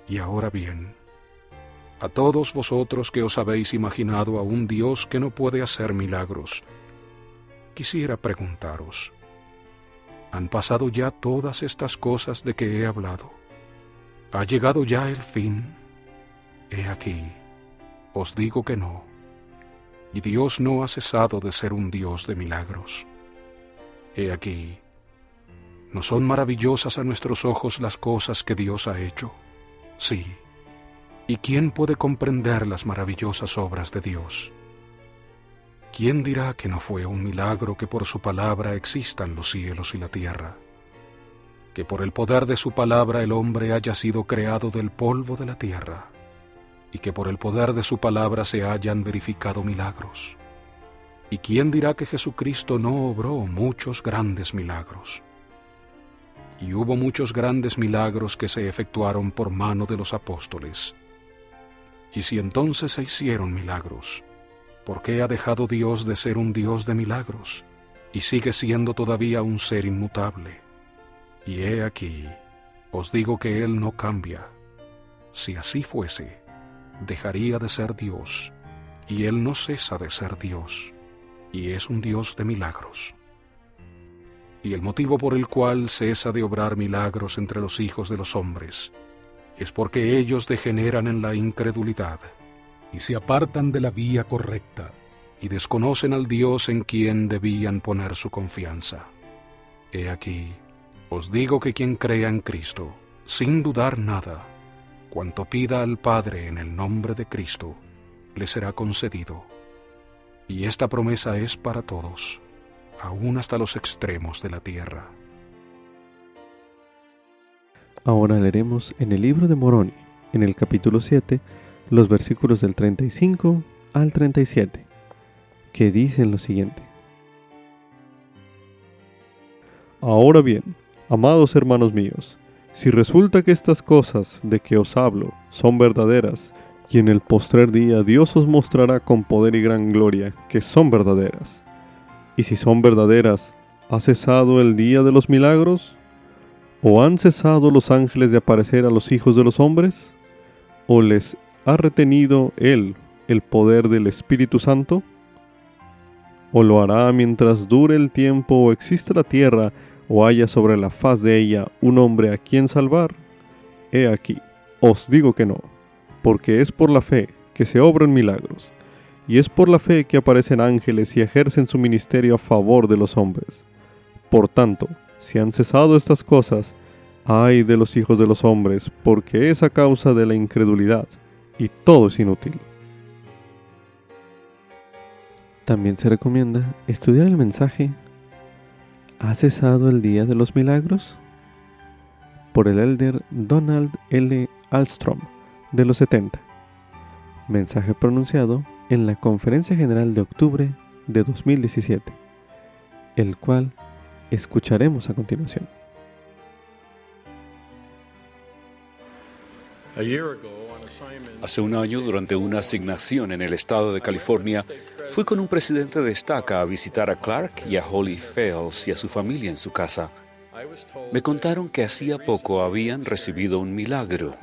Y ahora bien, a todos vosotros que os habéis imaginado a un Dios que no puede hacer milagros, quisiera preguntaros, ¿han pasado ya todas estas cosas de que he hablado? ¿Ha llegado ya el fin? He aquí, os digo que no, y Dios no ha cesado de ser un Dios de milagros. He aquí, ¿no son maravillosas a nuestros ojos las cosas que Dios ha hecho? Sí. ¿Y quién puede comprender las maravillosas obras de Dios? ¿Quién dirá que no fue un milagro que por su palabra existan los cielos y la tierra? Que por el poder de su palabra el hombre haya sido creado del polvo de la tierra, y que por el poder de su palabra se hayan verificado milagros. ¿Y quién dirá que Jesucristo no obró muchos grandes milagros? Y hubo muchos grandes milagros que se efectuaron por mano de los apóstoles. Y si entonces se hicieron milagros, ¿por qué ha dejado Dios de ser un Dios de milagros, y sigue siendo todavía un ser inmutable? Y he aquí, os digo que Él no cambia. Si así fuese, dejaría de ser Dios, y Él no cesa de ser Dios, y es un Dios de milagros. Y el motivo por el cual cesa de obrar milagros entre los hijos de los hombres es porque ellos degeneran en la incredulidad y se apartan de la vía correcta y desconocen al Dios en quien debían poner su confianza. He aquí, os digo que quien crea en Cristo, sin dudar nada, cuanto pida al Padre en el nombre de Cristo, le será concedido. Y esta promesa es para todos, aún hasta los extremos de la tierra. Ahora leeremos en el libro de Moroni, en el capítulo 7, los versículos del 35 al 37, que dicen lo siguiente. Ahora bien, amados hermanos míos, si resulta que estas cosas de que os hablo son verdaderas, y en el postrer día Dios os mostrará con poder y gran gloria que son verdaderas, y si son verdaderas, ¿Ha cesado el día de los milagros? ¿O han cesado los ángeles de aparecer a los hijos de los hombres? ¿O les ha retenido Él el poder del Espíritu Santo? ¿O lo hará mientras dure el tiempo o exista la tierra o haya sobre la faz de ella un hombre a quien salvar? He aquí, os digo que no, porque es por la fe que se obran milagros, y es por la fe que aparecen ángeles y ejercen su ministerio a favor de los hombres. Por tanto, si han cesado estas cosas, ay de los hijos de los hombres, porque es a causa de la incredulidad, y todo es inútil. También se recomienda estudiar el mensaje ¿Ha cesado el día de los milagros? Por el elder Donald L. Alstrom, de los 70. Mensaje pronunciado en la Conferencia General de octubre de 2017, el cual escucharemos a continuación. Hace un año, durante una asignación en el estado de California, fui con un presidente de estaca a visitar a Clark y a Holly Fales y a su familia en su casa. Me contaron que hacía poco habían recibido un milagro.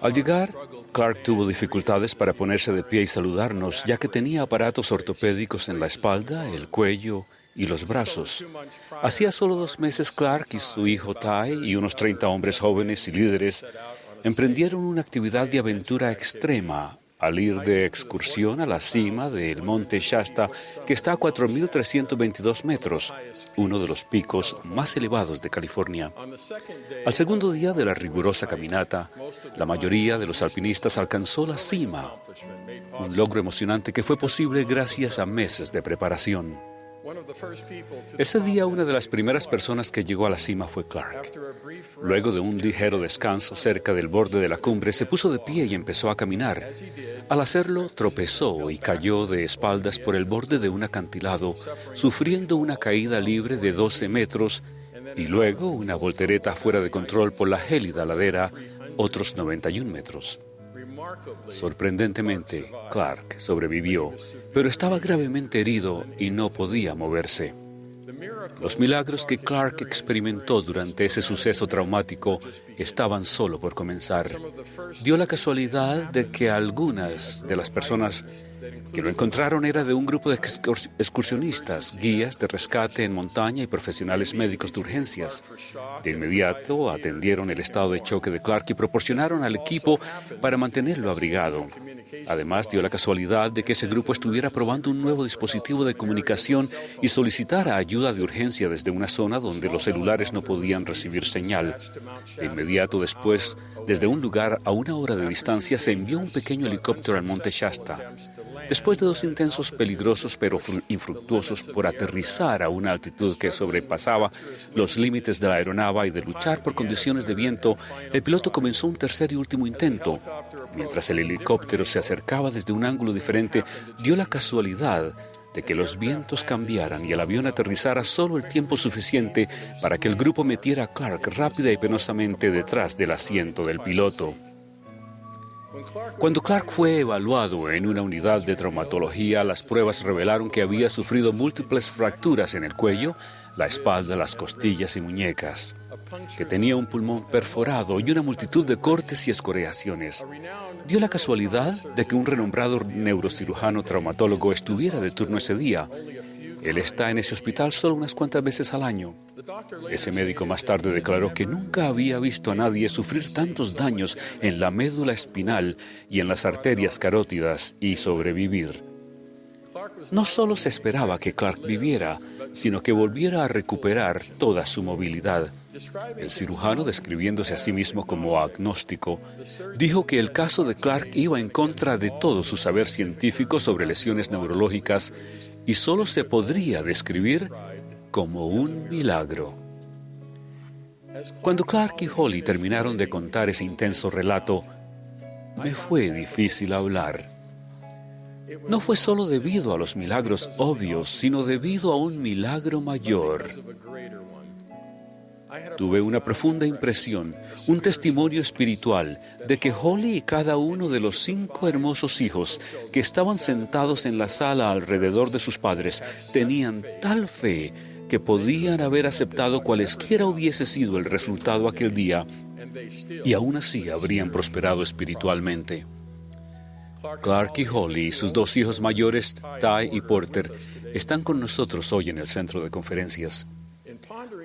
Al llegar, Clark tuvo dificultades para ponerse de pie y saludarnos, ya que tenía aparatos ortopédicos en la espalda, el cuello y los brazos. Hacía solo 2 meses, Clark y su hijo Ty y unos 30 hombres jóvenes y líderes emprendieron una actividad de aventura extrema al ir de excursión a la cima del monte Shasta, que está a 4.322 metros, uno de los picos más elevados de California. Al segundo día de la rigurosa caminata, la mayoría de los alpinistas alcanzó la cima, un logro emocionante que fue posible gracias a meses de preparación. Ese día, una de las primeras personas que llegó a la cima fue Clark. Luego de un ligero descanso cerca del borde de la cumbre, se puso de pie y empezó a caminar. Al hacerlo, tropezó y cayó de espaldas por el borde de un acantilado, sufriendo una caída libre de 12 metros y luego una voltereta fuera de control por la gélida ladera, otros 91 metros. Sorprendentemente, Clark sobrevivió, pero estaba gravemente herido y no podía moverse. Los milagros que Clark experimentó durante ese suceso traumático estaban solo por comenzar. Dio la casualidad de que algunas de las personas que lo encontraron era de un grupo de excursionistas, guías de rescate en montaña y profesionales médicos de urgencias. De inmediato atendieron el estado de choque de Clark y proporcionaron al equipo para mantenerlo abrigado. Además, dio la casualidad de que ese grupo estuviera probando un nuevo dispositivo de comunicación y solicitara ayuda de urgencia desde una zona donde los celulares no podían recibir señal. De inmediato después, desde un lugar a 1 hora de distancia, se envió un pequeño helicóptero al monte Shasta. Después de 2 intentos peligrosos pero infructuosos por aterrizar a una altitud que sobrepasaba los límites de la aeronave y de luchar por condiciones de viento, el piloto comenzó un tercer y último intento. Mientras el helicóptero se acercaba desde un ángulo diferente, dio la casualidad de que los vientos cambiaran y el avión aterrizara solo el tiempo suficiente para que el grupo metiera a Clark rápida y penosamente detrás del asiento del piloto. Cuando Clark fue evaluado en una unidad de traumatología, las pruebas revelaron que había sufrido múltiples fracturas en el cuello, la espalda, las costillas y muñecas, que tenía un pulmón perforado y una multitud de cortes y escoriaciones. Dio la casualidad de que un renombrado neurocirujano traumatólogo estuviera de turno ese día. Él está en ese hospital solo unas cuantas veces al año. Ese médico más tarde declaró que nunca había visto a nadie sufrir tantos daños en la médula espinal y en las arterias carótidas y sobrevivir. No solo se esperaba que Clark viviera, sino que volviera a recuperar toda su movilidad. El cirujano, describiéndose a sí mismo como agnóstico, dijo que el caso de Clark iba en contra de todo su saber científico sobre lesiones neurológicas y solo se podría describir como un milagro. Cuando Clark y Holly terminaron de contar ese intenso relato, me fue difícil hablar. No fue solo debido a los milagros obvios, sino debido a un milagro mayor. Tuve una profunda impresión, un testimonio espiritual de que Holly y cada uno de los 5 hermosos hijos que estaban sentados en la sala alrededor de sus padres tenían tal fe que podían haber aceptado cualesquiera hubiese sido el resultado aquel día y aún así habrían prosperado espiritualmente. Clark y Holly y sus 2 hijos mayores, Ty y Porter, están con nosotros hoy en el centro de conferencias.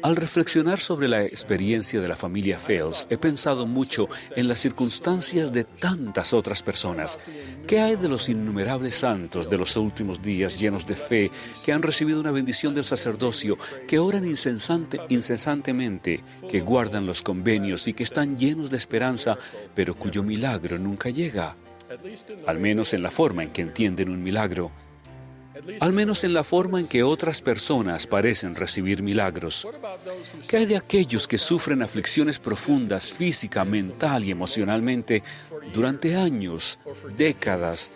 Al reflexionar sobre la experiencia de la familia Fales, he pensado mucho en las circunstancias de tantas otras personas. ¿Qué hay de los innumerables santos de los últimos días llenos de fe, que han recibido una bendición del sacerdocio, que oran incesantemente, que guardan los convenios y que están llenos de esperanza, pero cuyo milagro nunca llega? Al menos en la forma en que entienden un milagro. Al menos en la forma en que otras personas parecen recibir milagros. ¿Qué hay de aquellos que sufren aflicciones profundas física, mental y emocionalmente durante años, décadas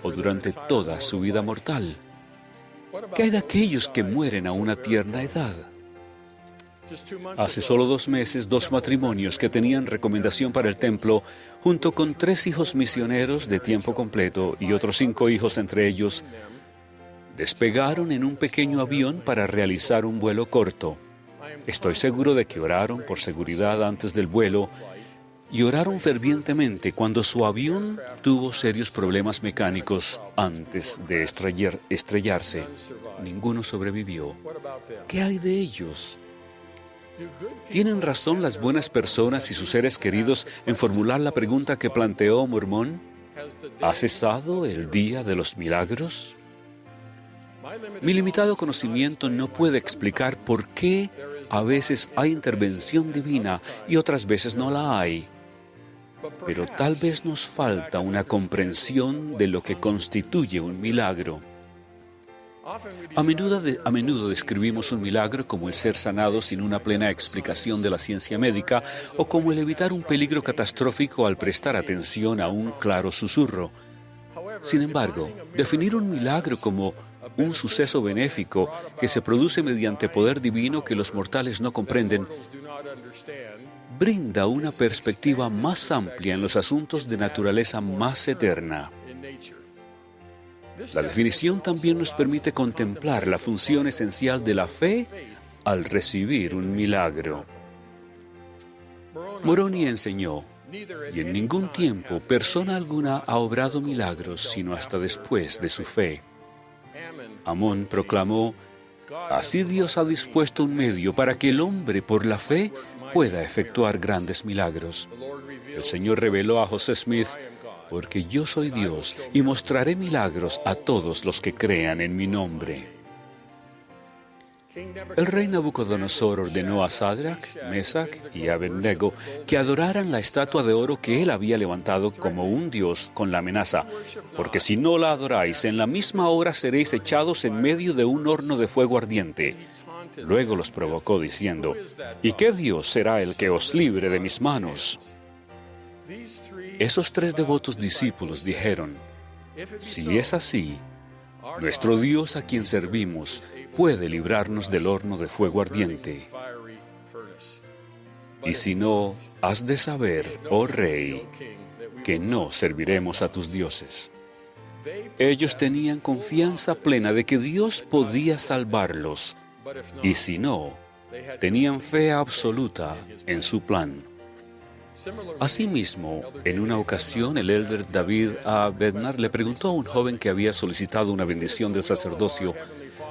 o durante toda su vida mortal? ¿Qué hay de aquellos que mueren a una tierna edad? Hace solo 2 meses, 2 matrimonios que tenían recomendación para el templo, junto con 3 hijos misioneros de tiempo completo y otros 5 hijos entre ellos, despegaron en un pequeño avión para realizar un vuelo corto. Estoy seguro de que oraron por seguridad antes del vuelo y oraron fervientemente cuando su avión tuvo serios problemas mecánicos antes de estrellarse. Ninguno sobrevivió. ¿Qué hay de ellos? ¿Tienen razón las buenas personas y sus seres queridos en formular la pregunta que planteó Mormón? ¿Ha cesado el día de los milagros? Mi limitado conocimiento no puede explicar por qué a veces hay intervención divina y otras veces no la hay. Pero tal vez nos falta una comprensión de lo que constituye un milagro. A menudo describimos un milagro como el ser sanado sin una plena explicación de la ciencia médica o como el evitar un peligro catastrófico al prestar atención a un claro susurro. Sin embargo, definir un milagro como un suceso benéfico que se produce mediante poder divino que los mortales no comprenden, brinda una perspectiva más amplia en los asuntos de naturaleza más eterna. La definición también nos permite contemplar la función esencial de la fe al recibir un milagro. Moroni enseñó, y en ningún tiempo persona alguna ha obrado milagros sino hasta después de su fe. Amón proclamó, así Dios ha dispuesto un medio para que el hombre por la fe pueda efectuar grandes milagros. El Señor reveló a José Smith, porque yo soy Dios y mostraré milagros a todos los que crean en mi nombre. El rey Nabucodonosor ordenó a Sadrach, Mesach y Abednego que adoraran la estatua de oro que él había levantado como un dios con la amenaza, porque si no la adoráis, en la misma hora seréis echados en medio de un horno de fuego ardiente. Luego los provocó diciendo, ¿y qué Dios será el que os libre de mis manos? Esos 3 devotos discípulos dijeron, si es así, nuestro Dios a quien servimos puede librarnos del horno de fuego ardiente. Y si no, has de saber, oh rey, que no serviremos a tus dioses. Ellos tenían confianza plena de que Dios podía salvarlos, y si no, tenían fe absoluta en su plan. Asimismo, en una ocasión, el elder David A. Bednar le preguntó a un joven que había solicitado una bendición del sacerdocio,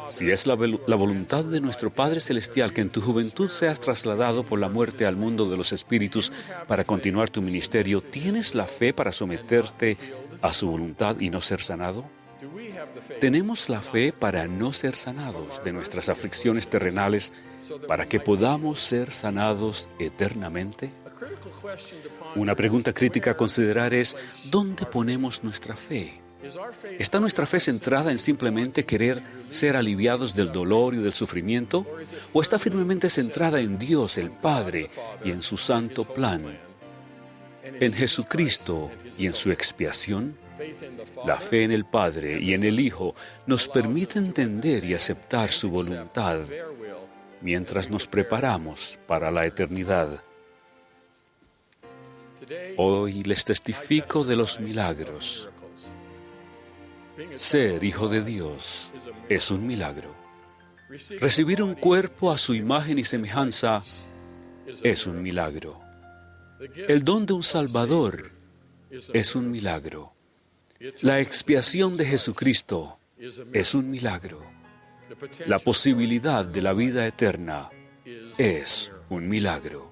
si es la voluntad de nuestro Padre Celestial que en tu juventud seas trasladado por la muerte al mundo de los espíritus para continuar tu ministerio, ¿tienes la fe para someterte a su voluntad y no ser sanado? ¿Tenemos la fe para no ser sanados de nuestras aflicciones terrenales, para que podamos ser sanados eternamente? Una pregunta crítica a considerar es, ¿dónde ponemos nuestra fe? ¿Está nuestra fe centrada en simplemente querer ser aliviados del dolor y del sufrimiento? ¿O está firmemente centrada en Dios, el Padre, y en su santo plan? ¿En Jesucristo y en su expiación? La fe en el Padre y en el Hijo nos permite entender y aceptar su voluntad mientras nos preparamos para la eternidad. Hoy les testifico de los milagros. Ser hijo de Dios es un milagro. Recibir un cuerpo a su imagen y semejanza es un milagro. El don de un Salvador es un milagro. La expiación de Jesucristo es un milagro. La posibilidad de la vida eterna es un milagro.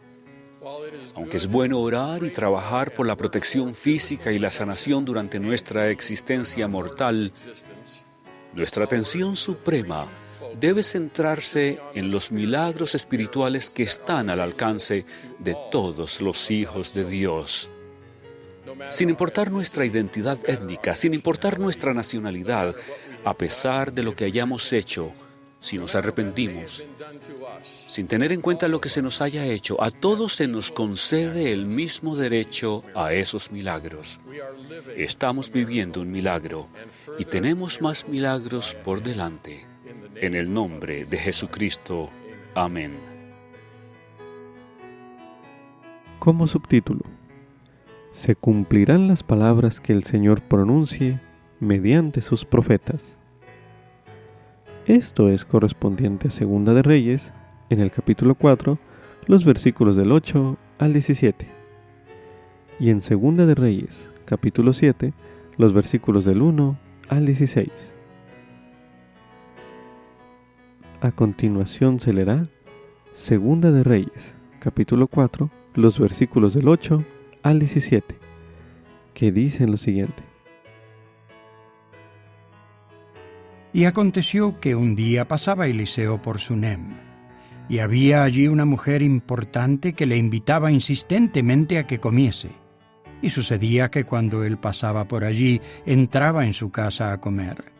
Aunque es bueno orar y trabajar por la protección física y la sanación durante nuestra existencia mortal, nuestra atención suprema debe centrarse en los milagros espirituales que están al alcance de todos los hijos de Dios. Sin importar nuestra identidad étnica, sin importar nuestra nacionalidad, a pesar de lo que hayamos hecho, si nos arrepentimos, sin tener en cuenta lo que se nos haya hecho, a todos se nos concede el mismo derecho a esos milagros. Estamos viviendo un milagro y tenemos más milagros por delante. En el nombre de Jesucristo. Amén. Como subtítulo: se cumplirán las palabras que el Señor pronuncie mediante sus profetas. Esto es correspondiente a Segunda de Reyes, en el capítulo 4, los versículos del 8 al 17. Y en Segunda de Reyes, capítulo 7, los versículos del 1 al 16. A continuación se leerá Segunda de Reyes, capítulo 4, los versículos del 8 al 17, que dicen lo siguiente. Y aconteció que un día pasaba Eliseo por Sunem, y había allí una mujer importante que le invitaba insistentemente a que comiese. Y sucedía que cuando él pasaba por allí, entraba en su casa a comer.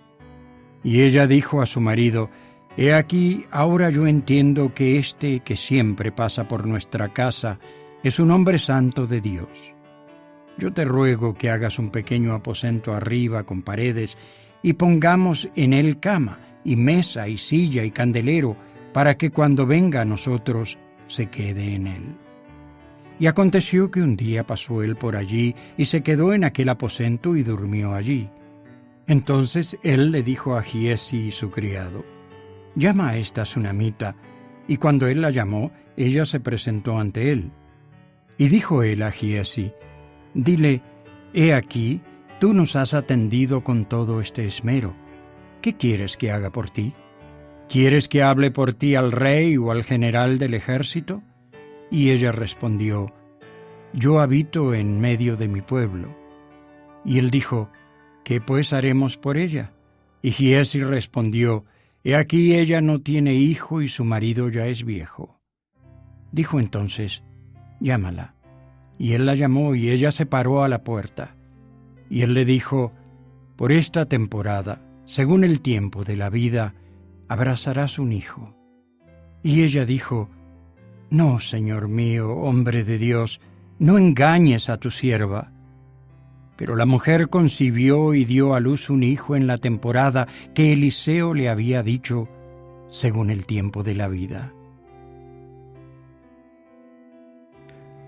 Y ella dijo a su marido: «He aquí, ahora yo entiendo que este que siempre pasa por nuestra casa es un hombre santo de Dios. Yo te ruego que hagas un pequeño aposento arriba con paredes y pongamos en él cama y mesa y silla y candelero, para que cuando venga a nosotros se quede en él». Y aconteció que un día pasó él por allí y se quedó en aquel aposento y durmió allí. Entonces él le dijo a Giesi su criado: «Llama a esta sunamita». Y cuando él la llamó, ella se presentó ante él. Y dijo él a Giesi: «Dile, he aquí, tú nos has atendido con todo este esmero. ¿Qué quieres que haga por ti? ¿Quieres que hable por ti al rey o al general del ejército?» Y ella respondió: «Yo habito en medio de mi pueblo». Y él dijo: «¿Qué pues haremos por ella?» Y Giesi respondió: «He aquí ella no tiene hijo y su marido ya es viejo». Dijo entonces: «Llámala». Y él la llamó y ella se paró a la puerta. Y él le dijo: «Por esta temporada, según el tiempo de la vida, abrazarás un hijo». Y ella dijo: «No, señor mío, hombre de Dios, no engañes a tu sierva». Pero la mujer concibió y dio a luz un hijo en la temporada que Eliseo le había dicho, según el tiempo de la vida.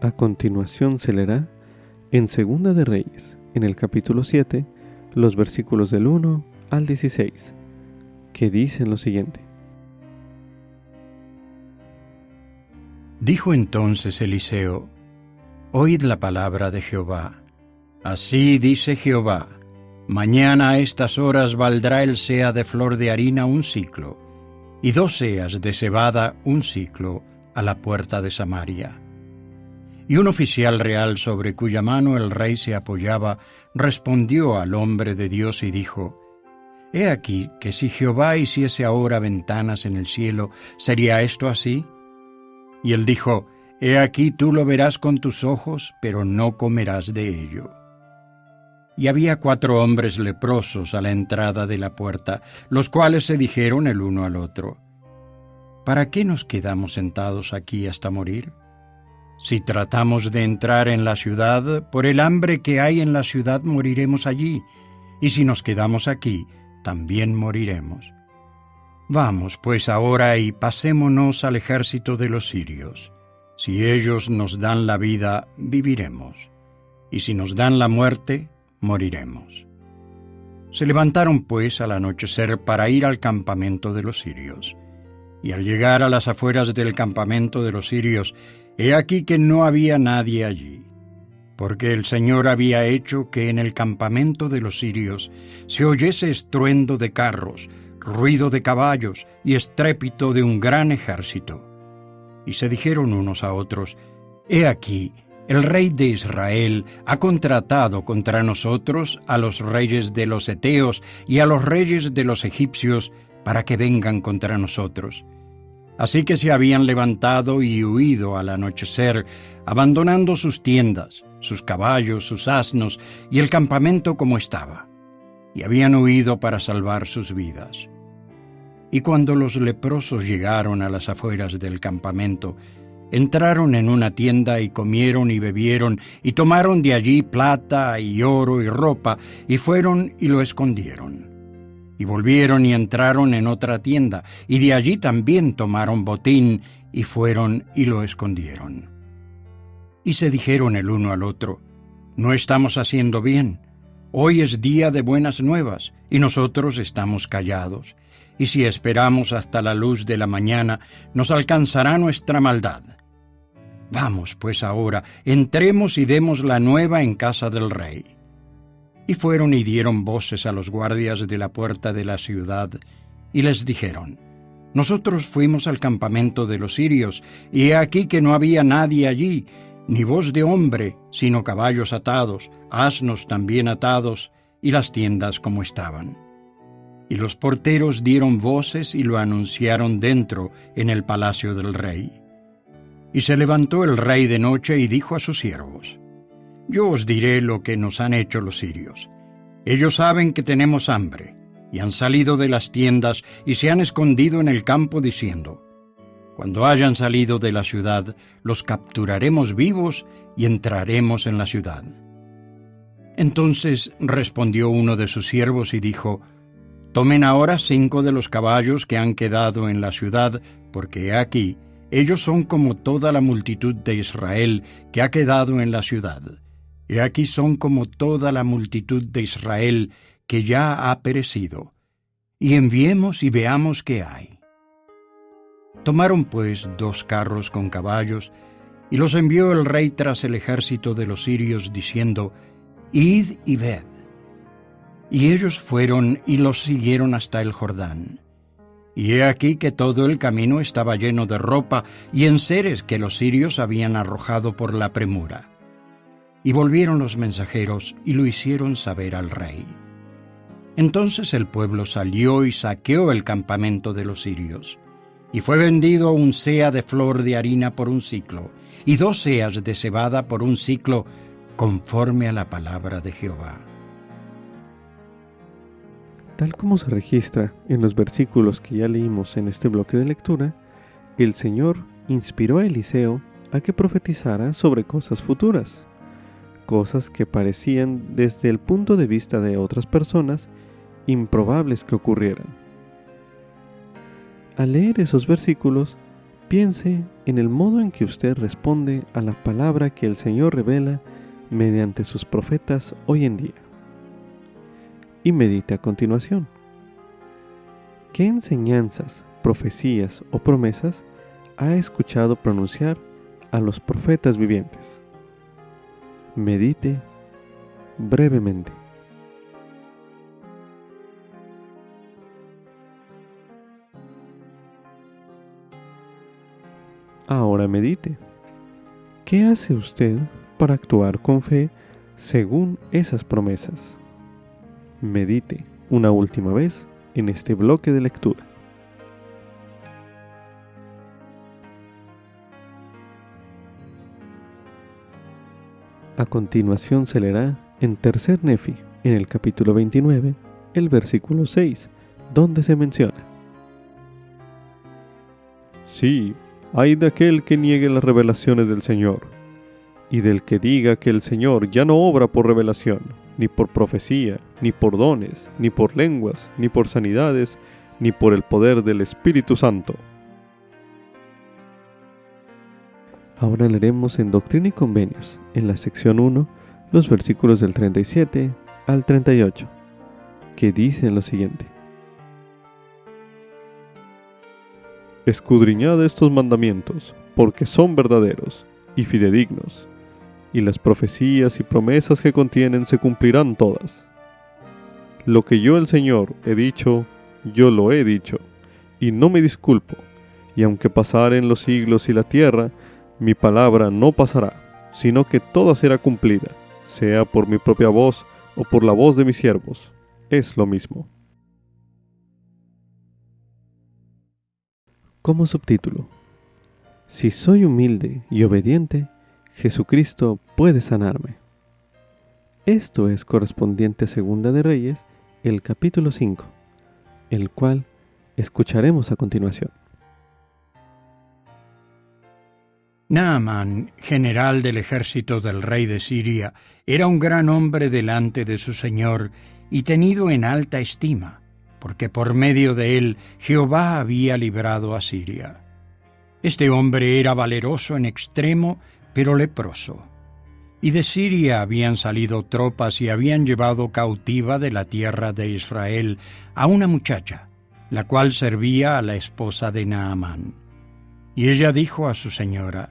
A continuación se leerá en Segunda de Reyes, en el capítulo 7, los versículos del 1 al 16, que dicen lo siguiente. Dijo entonces Eliseo: «Oíd la palabra de Jehová. Así dice Jehová: mañana a estas horas valdrá el seah de flor de harina un siclo, y 2 seas de cebada un siclo a la puerta de Samaria». Y un oficial real sobre cuya mano el rey se apoyaba respondió al hombre de Dios y dijo: «He aquí que si Jehová hiciese ahora ventanas en el cielo, ¿sería esto así?» Y él dijo: «He aquí tú lo verás con tus ojos, pero no comerás de ello». Y había 4 hombres leprosos a la entrada de la puerta, los cuales se dijeron el uno al otro: «¿Para qué nos quedamos sentados aquí hasta morir? Si tratamos de entrar en la ciudad, por el hambre que hay en la ciudad moriremos allí, y si nos quedamos aquí, también moriremos». Vamos, pues ahora y pasémonos al ejército de los sirios. Si ellos nos dan la vida, viviremos, y si nos dan la muerte, moriremos. Se levantaron pues al anochecer para ir al campamento de los sirios. Y al llegar a las afueras del campamento de los sirios, he aquí que no había nadie allí, porque el Señor había hecho que en el campamento de los sirios se oyese estruendo de carros, ruido de caballos y estrépito de un gran ejército. Y se dijeron unos a otros: He aquí, el rey de Israel ha contratado contra nosotros a los reyes de los heteos y a los reyes de los egipcios para que vengan contra nosotros. Así que se habían levantado y huido al anochecer, abandonando sus tiendas, sus caballos, sus asnos y el campamento como estaba, y habían huido para salvar sus vidas. Y cuando los leprosos llegaron a las afueras del campamento, entraron en una tienda y comieron y bebieron, y tomaron de allí plata y oro y ropa, y fueron y lo escondieron. Y volvieron y entraron en otra tienda, y de allí también tomaron botín, y fueron y lo escondieron. Y se dijeron el uno al otro: No estamos haciendo bien. Hoy es día de buenas nuevas, y nosotros estamos callados. Y si esperamos hasta la luz de la mañana, nos alcanzará nuestra maldad. Vamos, pues ahora, entremos y demos la nueva en casa del rey. Y fueron y dieron voces a los guardias de la puerta de la ciudad, y les dijeron: Nosotros fuimos al campamento de los sirios, y he aquí que no había nadie allí, ni voz de hombre, sino caballos atados, asnos también atados, y las tiendas como estaban. Y los porteros dieron voces y lo anunciaron dentro, en el palacio del rey. Y se levantó el rey de noche y dijo a sus siervos: Yo os diré lo que nos han hecho los sirios. Ellos saben que tenemos hambre, y han salido de las tiendas y se han escondido en el campo diciendo: Cuando hayan salido de la ciudad, los capturaremos vivos y entraremos en la ciudad. Entonces respondió uno de sus siervos y dijo: Tomen ahora 5 de los caballos que han quedado en la ciudad, porque he aquí, ellos son como toda la multitud de Israel que ha quedado en la ciudad. He aquí son como toda la multitud de Israel que ya ha perecido. Y enviemos y veamos qué hay. Tomaron pues 2 carros con caballos, y los envió el rey tras el ejército de los sirios, diciendo: Id y ved. Y ellos fueron y los siguieron hasta el Jordán. Y he aquí que todo el camino estaba lleno de ropa y enseres que los sirios habían arrojado por la premura. Y volvieron los mensajeros y lo hicieron saber al rey. Entonces el pueblo salió y saqueó el campamento de los sirios. Y fue vendido 1 seah de flor de harina por 1 siclo, y 2 seahs de cebada por 1 siclo, conforme a la palabra de Jehová. Tal como se registra en los versículos que ya leímos en este bloque de lectura, el Señor inspiró a Eliseo a que profetizara sobre cosas futuras, cosas que parecían desde el punto de vista de otras personas improbables que ocurrieran. Al leer esos versículos, piense en el modo en que usted responde a la palabra que el Señor revela mediante sus profetas hoy en día. Y medite a continuación. ¿Qué enseñanzas, profecías o promesas ha escuchado pronunciar a los profetas vivientes? Medite brevemente. Ahora medite. ¿Qué hace usted para actuar con fe según esas promesas? Medite una última vez en este bloque de lectura. A continuación se leerá en Tercer Nefi, en el capítulo 29, el versículo 6, donde se menciona: Sí, ay de aquel que niegue las revelaciones del Señor, y del que diga que el Señor ya no obra por revelación, ni por profecía, ni por dones, ni por lenguas, ni por sanidades, ni por el poder del Espíritu Santo. Ahora leeremos en Doctrina y Convenios, en la sección 1, los versículos del 37 al 38, que dicen lo siguiente. Escudriñad estos mandamientos, porque son verdaderos y fidedignos, y las profecías y promesas que contienen se cumplirán todas. Lo que yo el Señor he dicho, yo lo he dicho, y no me disculpo, y aunque pasaren los siglos y la tierra, mi palabra no pasará, sino que toda será cumplida, sea por mi propia voz o por la voz de mis siervos. Es lo mismo. Como subtítulo: Si soy humilde y obediente, Jesucristo puede sanarme. Esto es correspondiente a Segunda de Reyes, el capítulo 5, el cual escucharemos a continuación. Naamán, general del ejército del rey de Siria, era un gran hombre delante de su señor y tenido en alta estima, porque por medio de él Jehová había librado a Siria. Este hombre era valeroso en extremo, pero leproso. Y de Siria habían salido tropas y habían llevado cautiva de la tierra de Israel a una muchacha, la cual servía a la esposa de Naamán. Y ella dijo a su señora: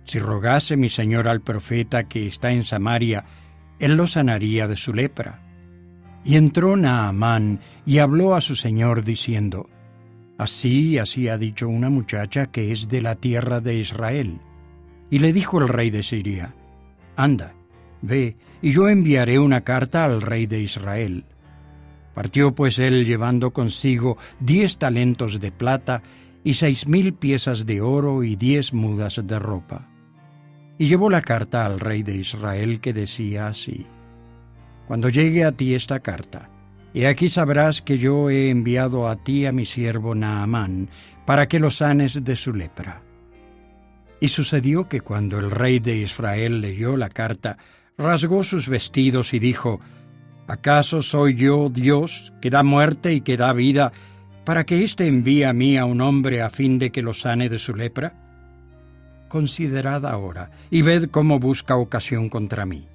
Si rogase mi señor al profeta que está en Samaria, él lo sanaría de su lepra. Y entró Naamán y habló a su señor diciendo: Así ha dicho una muchacha que es de la tierra de Israel. Y le dijo el rey de Siria: Anda, ve, y yo enviaré una carta al rey de Israel. Partió pues él llevando consigo 10 talentos de plata y 6,000 piezas de oro y 10 mudas de ropa. Y llevó la carta al rey de Israel, que decía así: Cuando llegue a ti esta carta, he aquí sabrás que yo he enviado a ti a mi siervo Naamán, para que lo sanes de su lepra. Y sucedió que cuando el rey de Israel leyó la carta, rasgó sus vestidos y dijo: ¿Acaso soy yo Dios, que da muerte y que da vida, para que éste envíe a mí a un hombre a fin de que lo sane de su lepra? Considerad ahora, y ved cómo busca ocasión contra mí.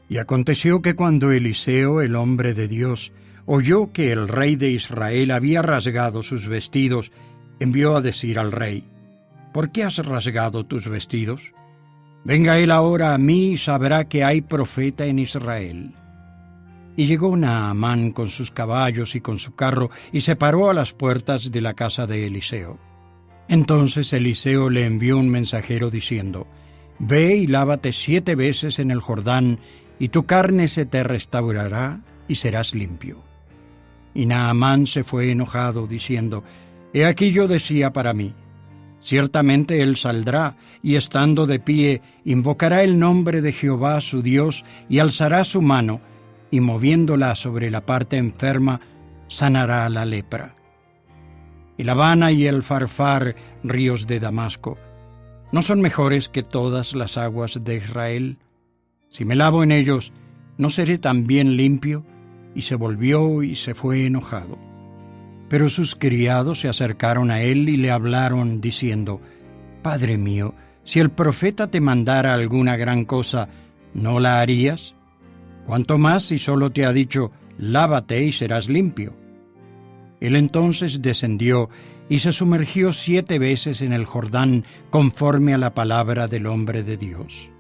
Y aconteció que cuando Eliseo, el hombre de Dios, oyó que el rey de Israel había rasgado sus vestidos, envió a decir al rey: ¿Por qué has rasgado tus vestidos? Venga él ahora a mí y sabrá que hay profeta en Israel. Y llegó Naamán con sus caballos y con su carro, y se paró a las puertas de la casa de Eliseo. Entonces Eliseo le envió un mensajero diciendo: Ve y lávate 7 veces en el Jordán, y tu carne se te restaurará y serás limpio. Y Naamán se fue enojado, diciendo: He aquí yo decía para mí: Ciertamente él saldrá, y estando de pie, invocará el nombre de Jehová su Dios, y alzará su mano, y moviéndola sobre la parte enferma, sanará la lepra. El Abana y el Farfar, ríos de Damasco, ¿no son mejores que todas las aguas de Israel? Si me lavo en ellos, ¿no seré también limpio? Y se volvió y se fue enojado. Pero sus criados se acercaron a él y le hablaron, diciendo: Padre mío, si el profeta te mandara alguna gran cosa, ¿no la harías? Cuanto más si solo te ha dicho: lávate y serás limpio. Él entonces descendió y se sumergió 7 veces en el Jordán, conforme a la palabra del hombre de Dios.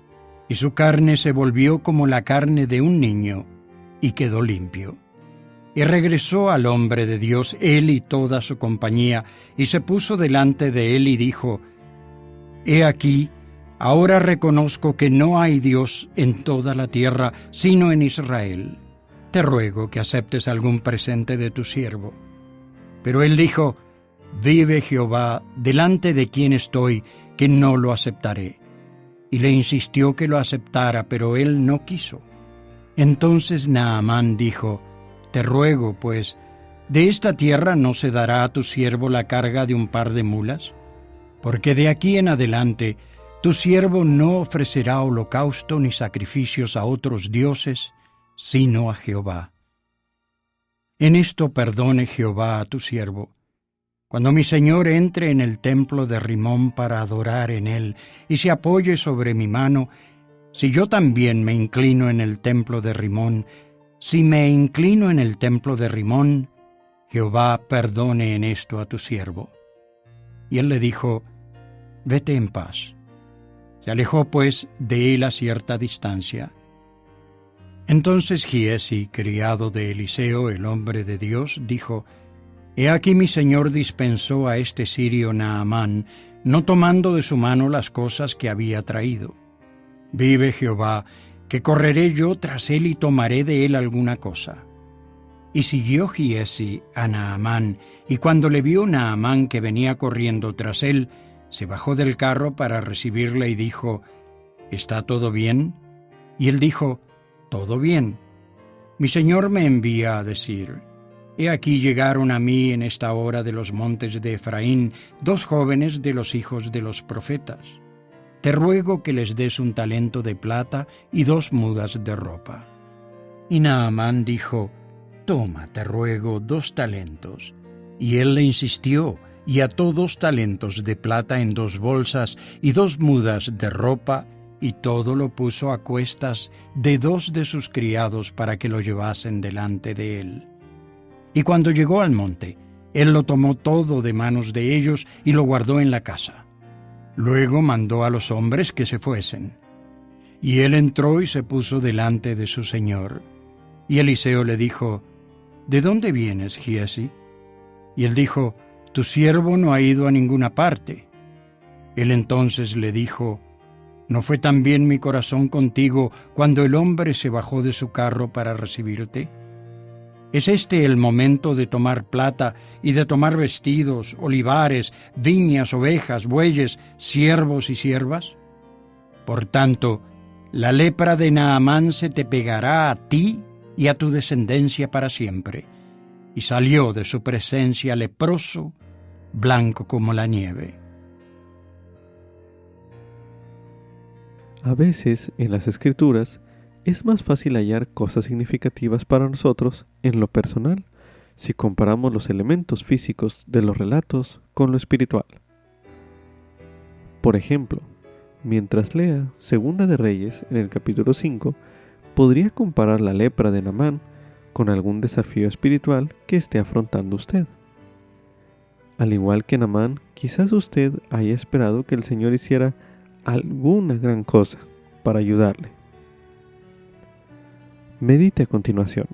Y su carne se volvió como la carne de un niño, y quedó limpio. Y regresó al hombre de Dios, él y toda su compañía, y se puso delante de él y dijo: He aquí, ahora reconozco que no hay Dios en toda la tierra, sino en Israel. Te ruego que aceptes algún presente de tu siervo. Pero él dijo: Vive Jehová, delante de quien estoy, que no lo aceptaré. Y le insistió que lo aceptara, pero él no quiso. Entonces Naamán dijo: Te ruego, pues, ¿de esta tierra no se dará a tu siervo la carga de un par de mulas? Porque de aquí en adelante tu siervo no ofrecerá holocausto ni sacrificios a otros dioses, sino a Jehová. En esto perdone Jehová a tu siervo. Cuando mi señor entre en el templo de Rimón para adorar en él y se apoye sobre mi mano, si yo también me inclino en el templo de Rimón, si me inclino en el templo de Rimón, Jehová perdone en esto a tu siervo. Y él le dijo, vete en paz. Se alejó pues de él a cierta distancia. Entonces Giezi, criado de Eliseo, el hombre de Dios, dijo, he aquí mi señor dispensó a este sirio Naamán, no tomando de su mano las cosas que había traído. Vive Jehová, que correré yo tras él y tomaré de él alguna cosa. Y siguió Giezi a Naamán, y cuando le vio Naamán que venía corriendo tras él, se bajó del carro para recibirle y dijo, ¿está todo bien? Y él dijo, todo bien. Mi señor me envía a decir, he aquí llegaron a mí en esta hora de los montes de Efraín 2 jóvenes de los hijos de los profetas. Te ruego que les des un talento de plata y 2 mudas de ropa. Y Naamán dijo, toma, te ruego 2 talentos. Y él le insistió, y ató 2 talentos de plata en 2 bolsas y 2 mudas de ropa, y todo lo puso a cuestas de 2 de sus criados para que lo llevasen delante de él. Y cuando llegó al monte, él lo tomó todo de manos de ellos y lo guardó en la casa. Luego mandó a los hombres que se fuesen. Y él entró y se puso delante de su señor. Y Eliseo le dijo, ¿de dónde vienes, Giezi? Y él dijo, tu siervo no ha ido a ninguna parte. Él entonces le dijo, ¿no fue también mi corazón contigo cuando el hombre se bajó de su carro para recibirte? ¿Es este el momento de tomar plata y de tomar vestidos, olivares, viñas, ovejas, bueyes, siervos y siervas? Por tanto, la lepra de Naamán se te pegará a ti y a tu descendencia para siempre. Y salió de su presencia leproso, blanco como la nieve. A veces, en las Escrituras, es más fácil hallar cosas significativas para nosotros en lo personal si comparamos los elementos físicos de los relatos con lo espiritual. Por ejemplo, mientras lea Segunda de Reyes en el capítulo 5, podría comparar la lepra de Naamán con algún desafío espiritual que esté afrontando usted. Al igual que Naamán, quizás usted haya esperado que el Señor hiciera alguna gran cosa para ayudarle. Medite a continuación.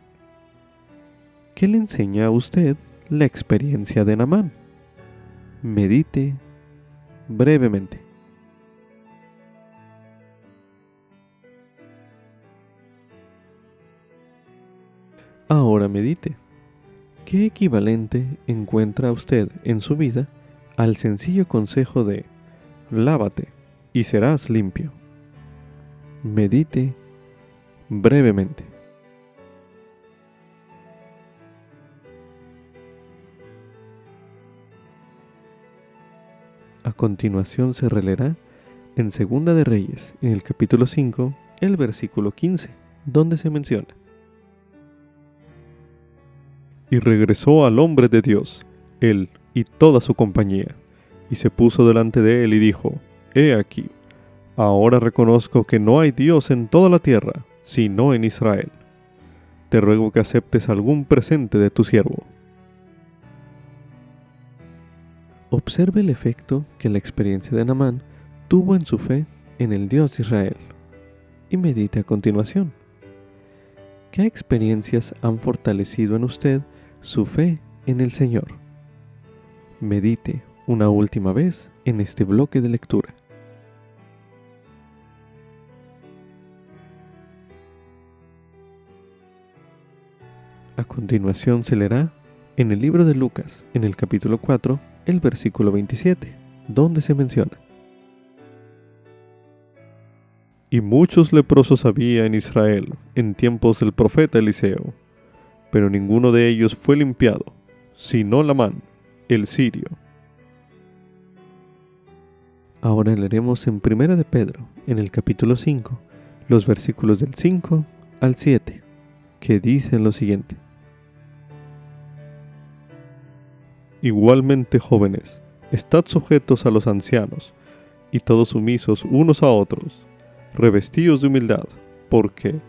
¿Qué le enseña a usted la experiencia de Naamán? Medite brevemente. Ahora medite. ¿Qué equivalente encuentra usted en su vida al sencillo consejo de lávate y serás limpio? Medite brevemente. A continuación se releerá en Segunda de Reyes, en el capítulo 5, el versículo 15, donde se menciona: Y regresó al hombre de Dios, él y toda su compañía, y se puso delante de él y dijo: He aquí, ahora reconozco que no hay Dios en toda la tierra, sino en Israel. Te ruego que aceptes algún presente de tu siervo. Observe el efecto que la experiencia de Naamán tuvo en su fe en el Dios de Israel. Y medite a continuación. ¿Qué experiencias han fortalecido en usted su fe en el Señor? Medite una última vez en este bloque de lectura. A continuación se leerá en el libro de Lucas, en el capítulo 4, el versículo 27, donde se menciona: Y muchos leprosos había en Israel en tiempos del profeta Eliseo, pero ninguno de ellos fue limpiado, sino Naamán, el sirio. Ahora leeremos en Primera de Pedro, en el capítulo 5, los versículos del 5 al 7, que dicen lo siguiente: Igualmente, jóvenes, estad sujetos a los ancianos, y todos sumisos unos a otros, revestidos de humildad, porque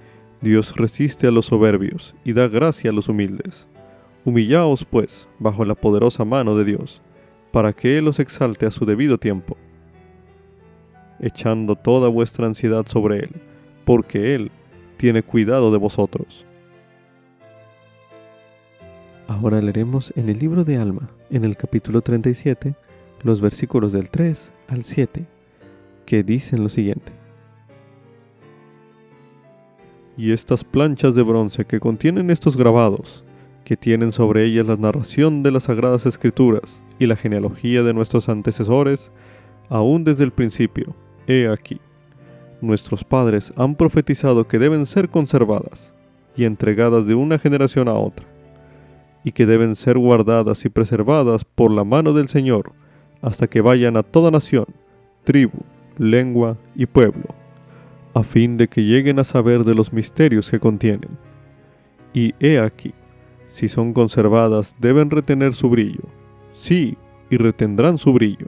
Dios resiste a los soberbios y da gracia a los humildes. Humillaos, pues, bajo la poderosa mano de Dios, para que Él os exalte a su debido tiempo, echando toda vuestra ansiedad sobre Él, porque Él tiene cuidado de vosotros. Ahora leeremos en el libro de Alma, en el capítulo 37, los versículos del 3 al 7, que dicen lo siguiente. Y estas planchas de bronce que contienen estos grabados, que tienen sobre ellas la narración de las Sagradas Escrituras y la genealogía de nuestros antecesores, aún desde el principio, he aquí. Nuestros padres han profetizado que deben ser conservadas y entregadas de una generación a otra, y que deben ser guardadas y preservadas por la mano del Señor, hasta que vayan a toda nación, tribu, lengua y pueblo, a fin de que lleguen a saber de los misterios que contienen. Y he aquí, si son conservadas, deben retener su brillo. Sí, y retendrán su brillo.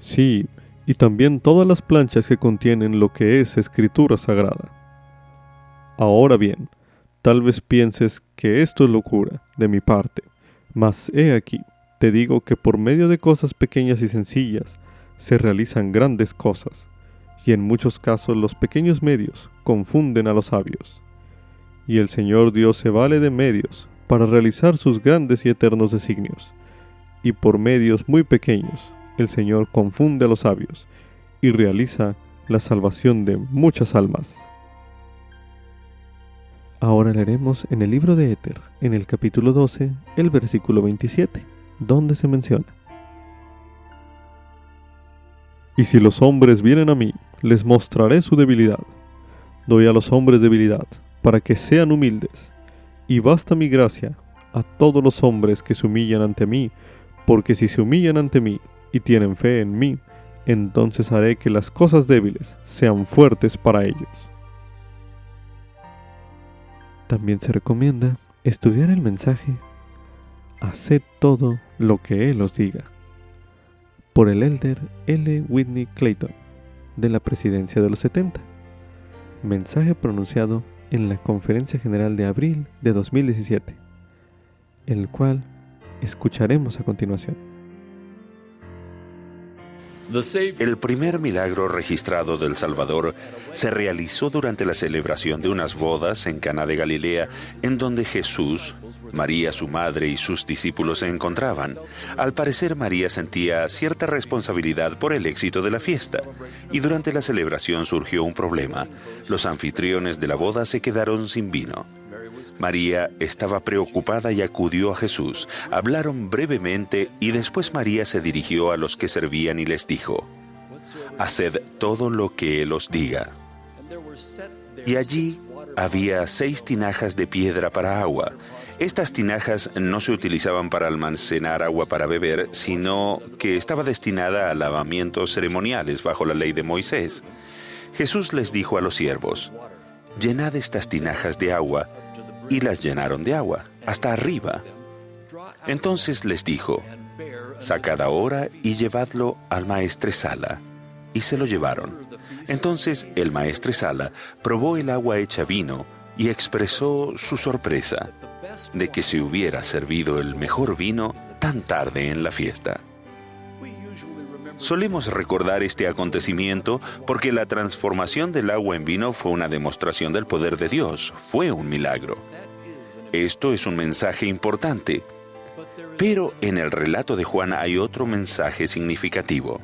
Sí, y también todas las planchas que contienen lo que es escritura sagrada. Ahora bien, tal vez pienses que esto es locura de mi parte, mas he aquí, te digo que por medio de cosas pequeñas y sencillas se realizan grandes cosas, y en muchos casos los pequeños medios confunden a los sabios. Y el Señor Dios se vale de medios para realizar sus grandes y eternos designios, y por medios muy pequeños el Señor confunde a los sabios y realiza la salvación de muchas almas. Ahora leeremos en el libro de Éter, en el capítulo 12, el versículo 27, donde se menciona: Y si los hombres vienen a mí, les mostraré su debilidad. Doy a los hombres debilidad, para que sean humildes, y basta mi gracia a todos los hombres que se humillan ante mí, porque si se humillan ante mí y tienen fe en mí, entonces haré que las cosas débiles sean fuertes para ellos. También se recomienda estudiar el mensaje Haced todo lo que Él os diga, por el elder L. Whitney Clayton, de la Presidencia de los 70. Mensaje pronunciado en la Conferencia General de abril de 2017, el cual escucharemos a continuación. El primer milagro registrado del Salvador se realizó durante la celebración de unas bodas en Caná de Galilea, en donde Jesús, María su madre y sus discípulos se encontraban. Al parecer, María sentía cierta responsabilidad por el éxito de la fiesta, y durante la celebración surgió un problema. Los anfitriones de la boda se quedaron sin vino. María estaba preocupada y acudió a Jesús. Hablaron brevemente y después María se dirigió a los que servían y les dijo: «Haced todo lo que Él os diga». Y allí había 6 tinajas de piedra para agua. Estas tinajas no se utilizaban para almacenar agua para beber, sino que estaba destinada a lavamientos ceremoniales bajo la ley de Moisés. Jesús les dijo a los siervos: «Llenad estas tinajas de agua», y las llenaron de agua, hasta arriba. Entonces les dijo: «Sacad ahora y llevadlo al maestresala». Y se lo llevaron. Entonces el maestresala probó el agua hecha vino y expresó su sorpresa de que se hubiera servido el mejor vino tan tarde en la fiesta. Solemos recordar este acontecimiento porque la transformación del agua en vino fue una demostración del poder de Dios, fue un milagro. Esto es un mensaje importante, pero en el relato de Juan hay otro mensaje significativo.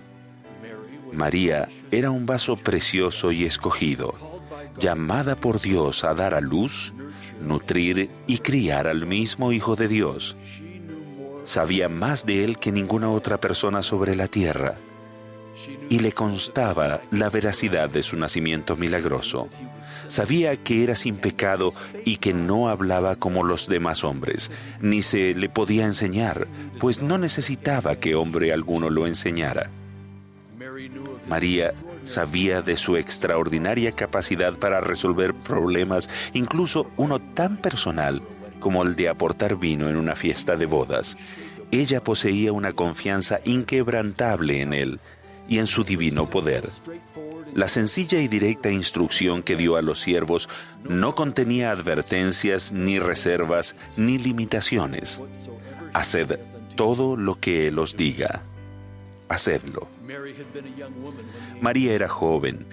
María era un vaso precioso y escogido, llamada por Dios a dar a luz, nutrir y criar al mismo Hijo de Dios. Sabía más de Él que ninguna otra persona sobre la tierra, y le constaba la veracidad de su nacimiento milagroso. Sabía que era sin pecado y que no hablaba como los demás hombres, ni se le podía enseñar, pues no necesitaba que hombre alguno lo enseñara. María sabía de su extraordinaria capacidad para resolver problemas, incluso uno tan personal como el de aportar vino en una fiesta de bodas. Ella poseía una confianza inquebrantable en él y en su divino poder. La sencilla y directa instrucción que dio a los siervos no contenía advertencias, ni reservas, ni limitaciones. Haced todo lo que Él os diga. Hacedlo. María era joven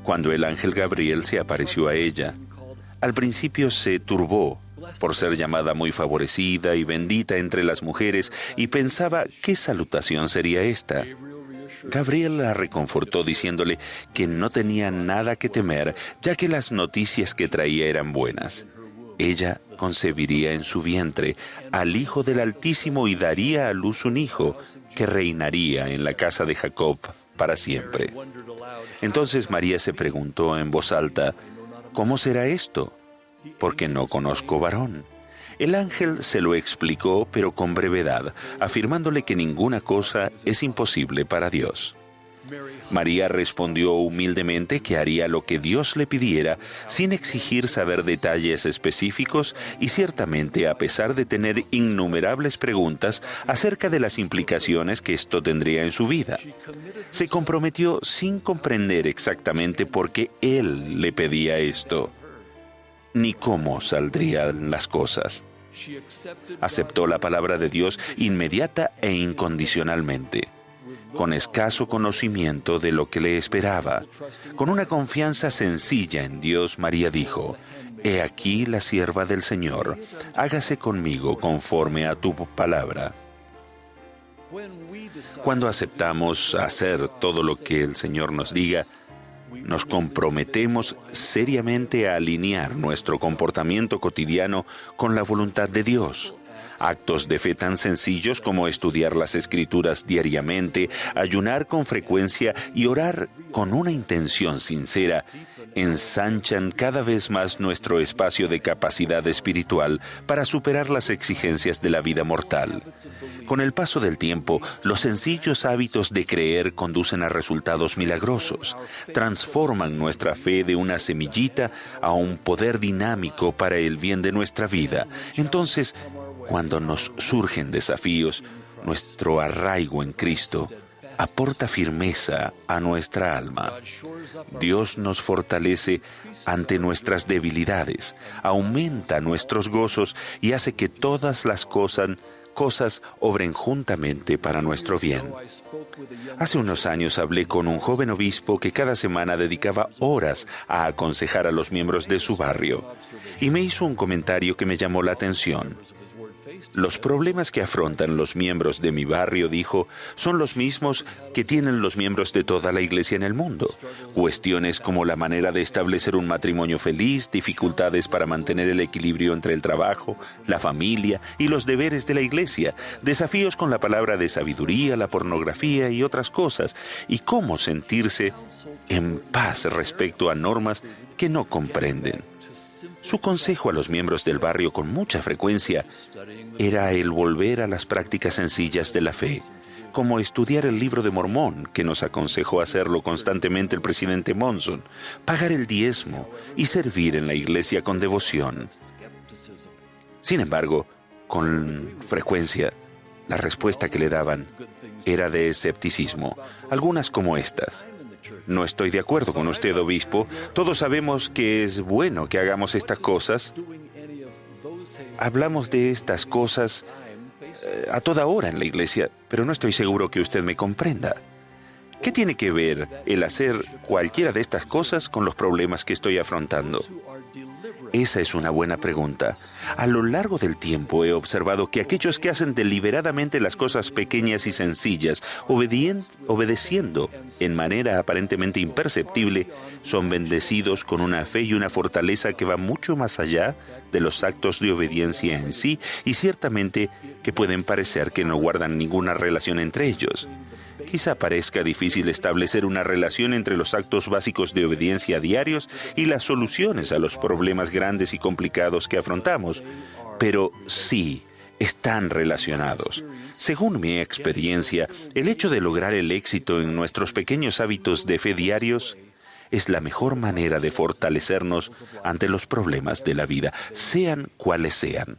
cuando el ángel Gabriel se apareció a ella. Al principio se turbó por ser llamada muy favorecida y bendita entre las mujeres y pensaba qué salutación sería esta. Gabriel la reconfortó diciéndole que no tenía nada que temer, ya que las noticias que traía eran buenas. Ella concebiría en su vientre al Hijo del Altísimo y daría a luz un hijo que reinaría en la casa de Jacob para siempre. Entonces María se preguntó en voz alta, ¿cómo será esto? Porque no conozco varón. El ángel se lo explicó, pero con brevedad, afirmándole que ninguna cosa es imposible para Dios. María respondió humildemente que haría lo que Dios le pidiera, sin exigir saber detalles específicos y ciertamente a pesar de tener innumerables preguntas acerca de las implicaciones que esto tendría en su vida. Se comprometió sin comprender exactamente por qué Él le pedía esto, ni cómo saldrían las cosas. Aceptó la palabra de Dios inmediata e incondicionalmente, con escaso conocimiento de lo que le esperaba. Con una confianza sencilla en Dios, María dijo, «He aquí la sierva del Señor, hágase conmigo conforme a tu palabra». Cuando aceptamos hacer todo lo que el Señor nos diga, nos comprometemos seriamente a alinear nuestro comportamiento cotidiano con la voluntad de Dios. Actos de fe tan sencillos como estudiar las Escrituras diariamente, ayunar con frecuencia y orar con una intención sincera, ensanchan cada vez más nuestro espacio de capacidad espiritual para superar las exigencias de la vida mortal. Con el paso del tiempo, los sencillos hábitos de creer conducen a resultados milagrosos, transforman nuestra fe de una semillita a un poder dinámico para el bien de nuestra vida. Entonces, cuando nos surgen desafíos, nuestro arraigo en Cristo aporta firmeza a nuestra alma. Dios nos fortalece ante nuestras debilidades, aumenta nuestros gozos y hace que todas las cosas obren juntamente para nuestro bien. Hace unos años hablé con un joven obispo que cada semana dedicaba horas a aconsejar a los miembros de su barrio, y me hizo un comentario que me llamó la atención. Los problemas que afrontan los miembros de mi barrio, dijo, son los mismos que tienen los miembros de toda la iglesia en el mundo. Cuestiones como la manera de establecer un matrimonio feliz, dificultades para mantener el equilibrio entre el trabajo, la familia y los deberes de la iglesia, desafíos con la palabra de sabiduría, la pornografía y otras cosas, y cómo sentirse en paz respecto a normas que no comprenden. Su consejo a los miembros del barrio con mucha frecuencia era el volver a las prácticas sencillas de la fe, como estudiar el libro de Mormón, que nos aconsejó hacerlo constantemente el presidente Monson, pagar el diezmo y servir en la iglesia con devoción. Sin embargo, con frecuencia, la respuesta que le daban era de escepticismo, algunas como estas. No estoy de acuerdo con usted, obispo. Todos sabemos que es bueno que hagamos estas cosas. Hablamos de estas cosas a toda hora en la iglesia, pero no estoy seguro que usted me comprenda. ¿Qué tiene que ver el hacer cualquiera de estas cosas con los problemas que estoy afrontando? Esa es una buena pregunta. A lo largo del tiempo he observado que aquellos que hacen deliberadamente las cosas pequeñas y sencillas, obedeciendo en manera aparentemente imperceptible, son bendecidos con una fe y una fortaleza que va mucho más allá de los actos de obediencia en sí, y ciertamente que pueden parecer que no guardan ninguna relación entre ellos. Quizá parezca difícil establecer una relación entre los actos básicos de obediencia diarios y las soluciones a los problemas grandes y complicados que afrontamos, pero sí están relacionados. Según mi experiencia, el hecho de lograr el éxito en nuestros pequeños hábitos de fe diarios es la mejor manera de fortalecernos ante los problemas de la vida, sean cuales sean.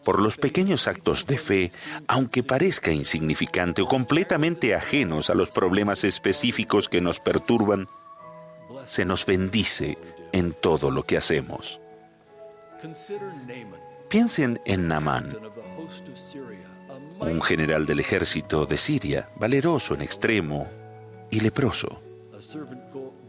Por los pequeños actos de fe, aunque parezca insignificante o completamente ajenos a los problemas específicos que nos perturban, se nos bendice en todo lo que hacemos. Piensen en Naamán, un general del ejército de Siria, valeroso en extremo y leproso.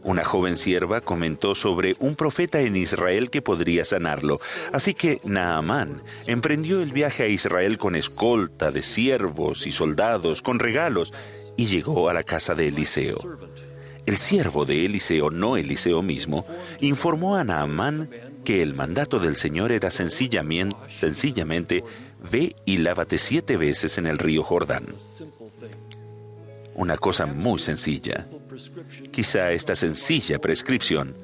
Una joven sierva comentó sobre un profeta en Israel que podría sanarlo. Así que Naamán emprendió el viaje a Israel con escolta de siervos y soldados, con regalos, y llegó a la casa de Eliseo. El siervo de Eliseo, no Eliseo mismo, informó a Naamán que el mandato del Señor era sencillamente, ve y lávate 7 veces en el río Jordán. Una cosa muy sencilla. Quizá esta sencilla prescripción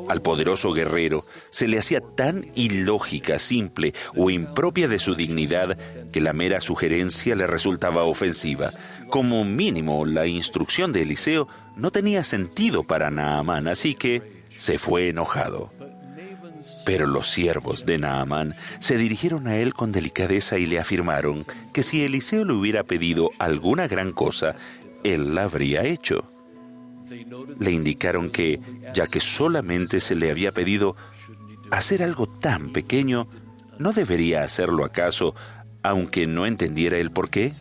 al poderoso guerrero se le hacía tan ilógica, simple o impropia de su dignidad que la mera sugerencia le resultaba ofensiva. Como mínimo, la instrucción de Eliseo no tenía sentido para Naamán, así que se fue enojado. Pero los siervos de Naamán se dirigieron a él con delicadeza y le afirmaron que si Eliseo le hubiera pedido alguna gran cosa, él la habría hecho. Le indicaron que, ya que solamente se le había pedido hacer algo tan pequeño, ¿no debería hacerlo acaso, aunque no entendiera el por qué?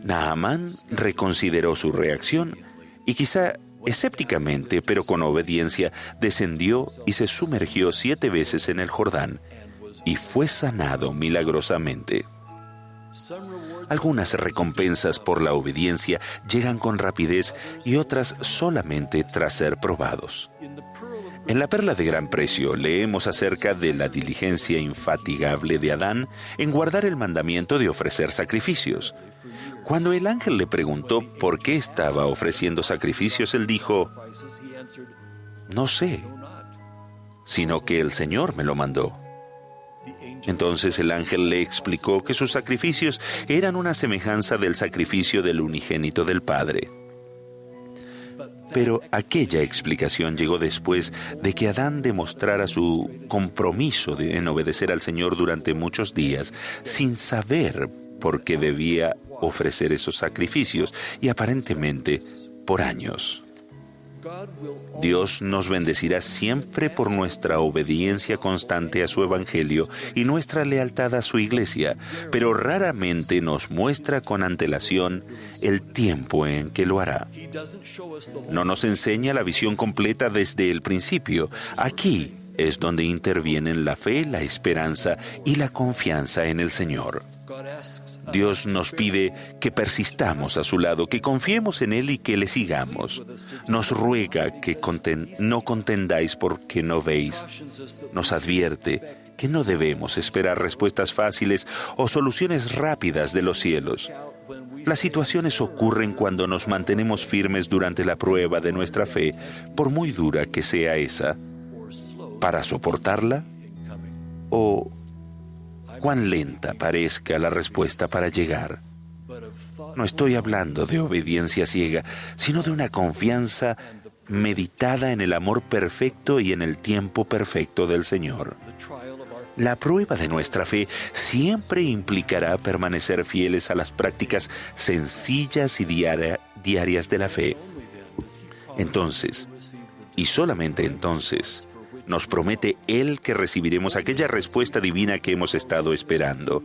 Naamán reconsideró su reacción y quizá escépticamente, pero con obediencia, descendió y se sumergió 7 veces en el Jordán y fue sanado milagrosamente. Algunas recompensas por la obediencia llegan con rapidez y otras solamente tras ser probados. En la perla de gran precio leemos acerca de la diligencia infatigable de Adán en guardar el mandamiento de ofrecer sacrificios. Cuando el ángel le preguntó por qué estaba ofreciendo sacrificios, él dijo: "No sé, sino que el Señor me lo mandó". Entonces el ángel le explicó que sus sacrificios eran una semejanza del sacrificio del unigénito del Padre. Pero aquella explicación llegó después de que Adán demostrara su compromiso en obedecer al Señor durante muchos días, sin saber por qué debía ofrecer esos sacrificios, y aparentemente por años. Dios nos bendecirá siempre por nuestra obediencia constante a su Evangelio y nuestra lealtad a su Iglesia, pero raramente nos muestra con antelación el tiempo en que lo hará. No nos enseña la visión completa desde el principio. Aquí es donde intervienen la fe, la esperanza y la confianza en el Señor. Dios nos pide que persistamos a su lado, que confiemos en Él y que le sigamos. Nos ruega que no contendáis porque no veis. Nos advierte que no debemos esperar respuestas fáciles o soluciones rápidas de los cielos. Las situaciones ocurren cuando nos mantenemos firmes durante la prueba de nuestra fe, por muy dura que sea esa, para soportarla o cuán lenta parezca la respuesta para llegar. No estoy hablando de obediencia ciega, sino de una confianza meditada en el amor perfecto y en el tiempo perfecto del Señor. La prueba de nuestra fe siempre implicará permanecer fieles a las prácticas sencillas y diarias de la fe. Entonces, y solamente entonces, nos promete Él que recibiremos aquella respuesta divina que hemos estado esperando.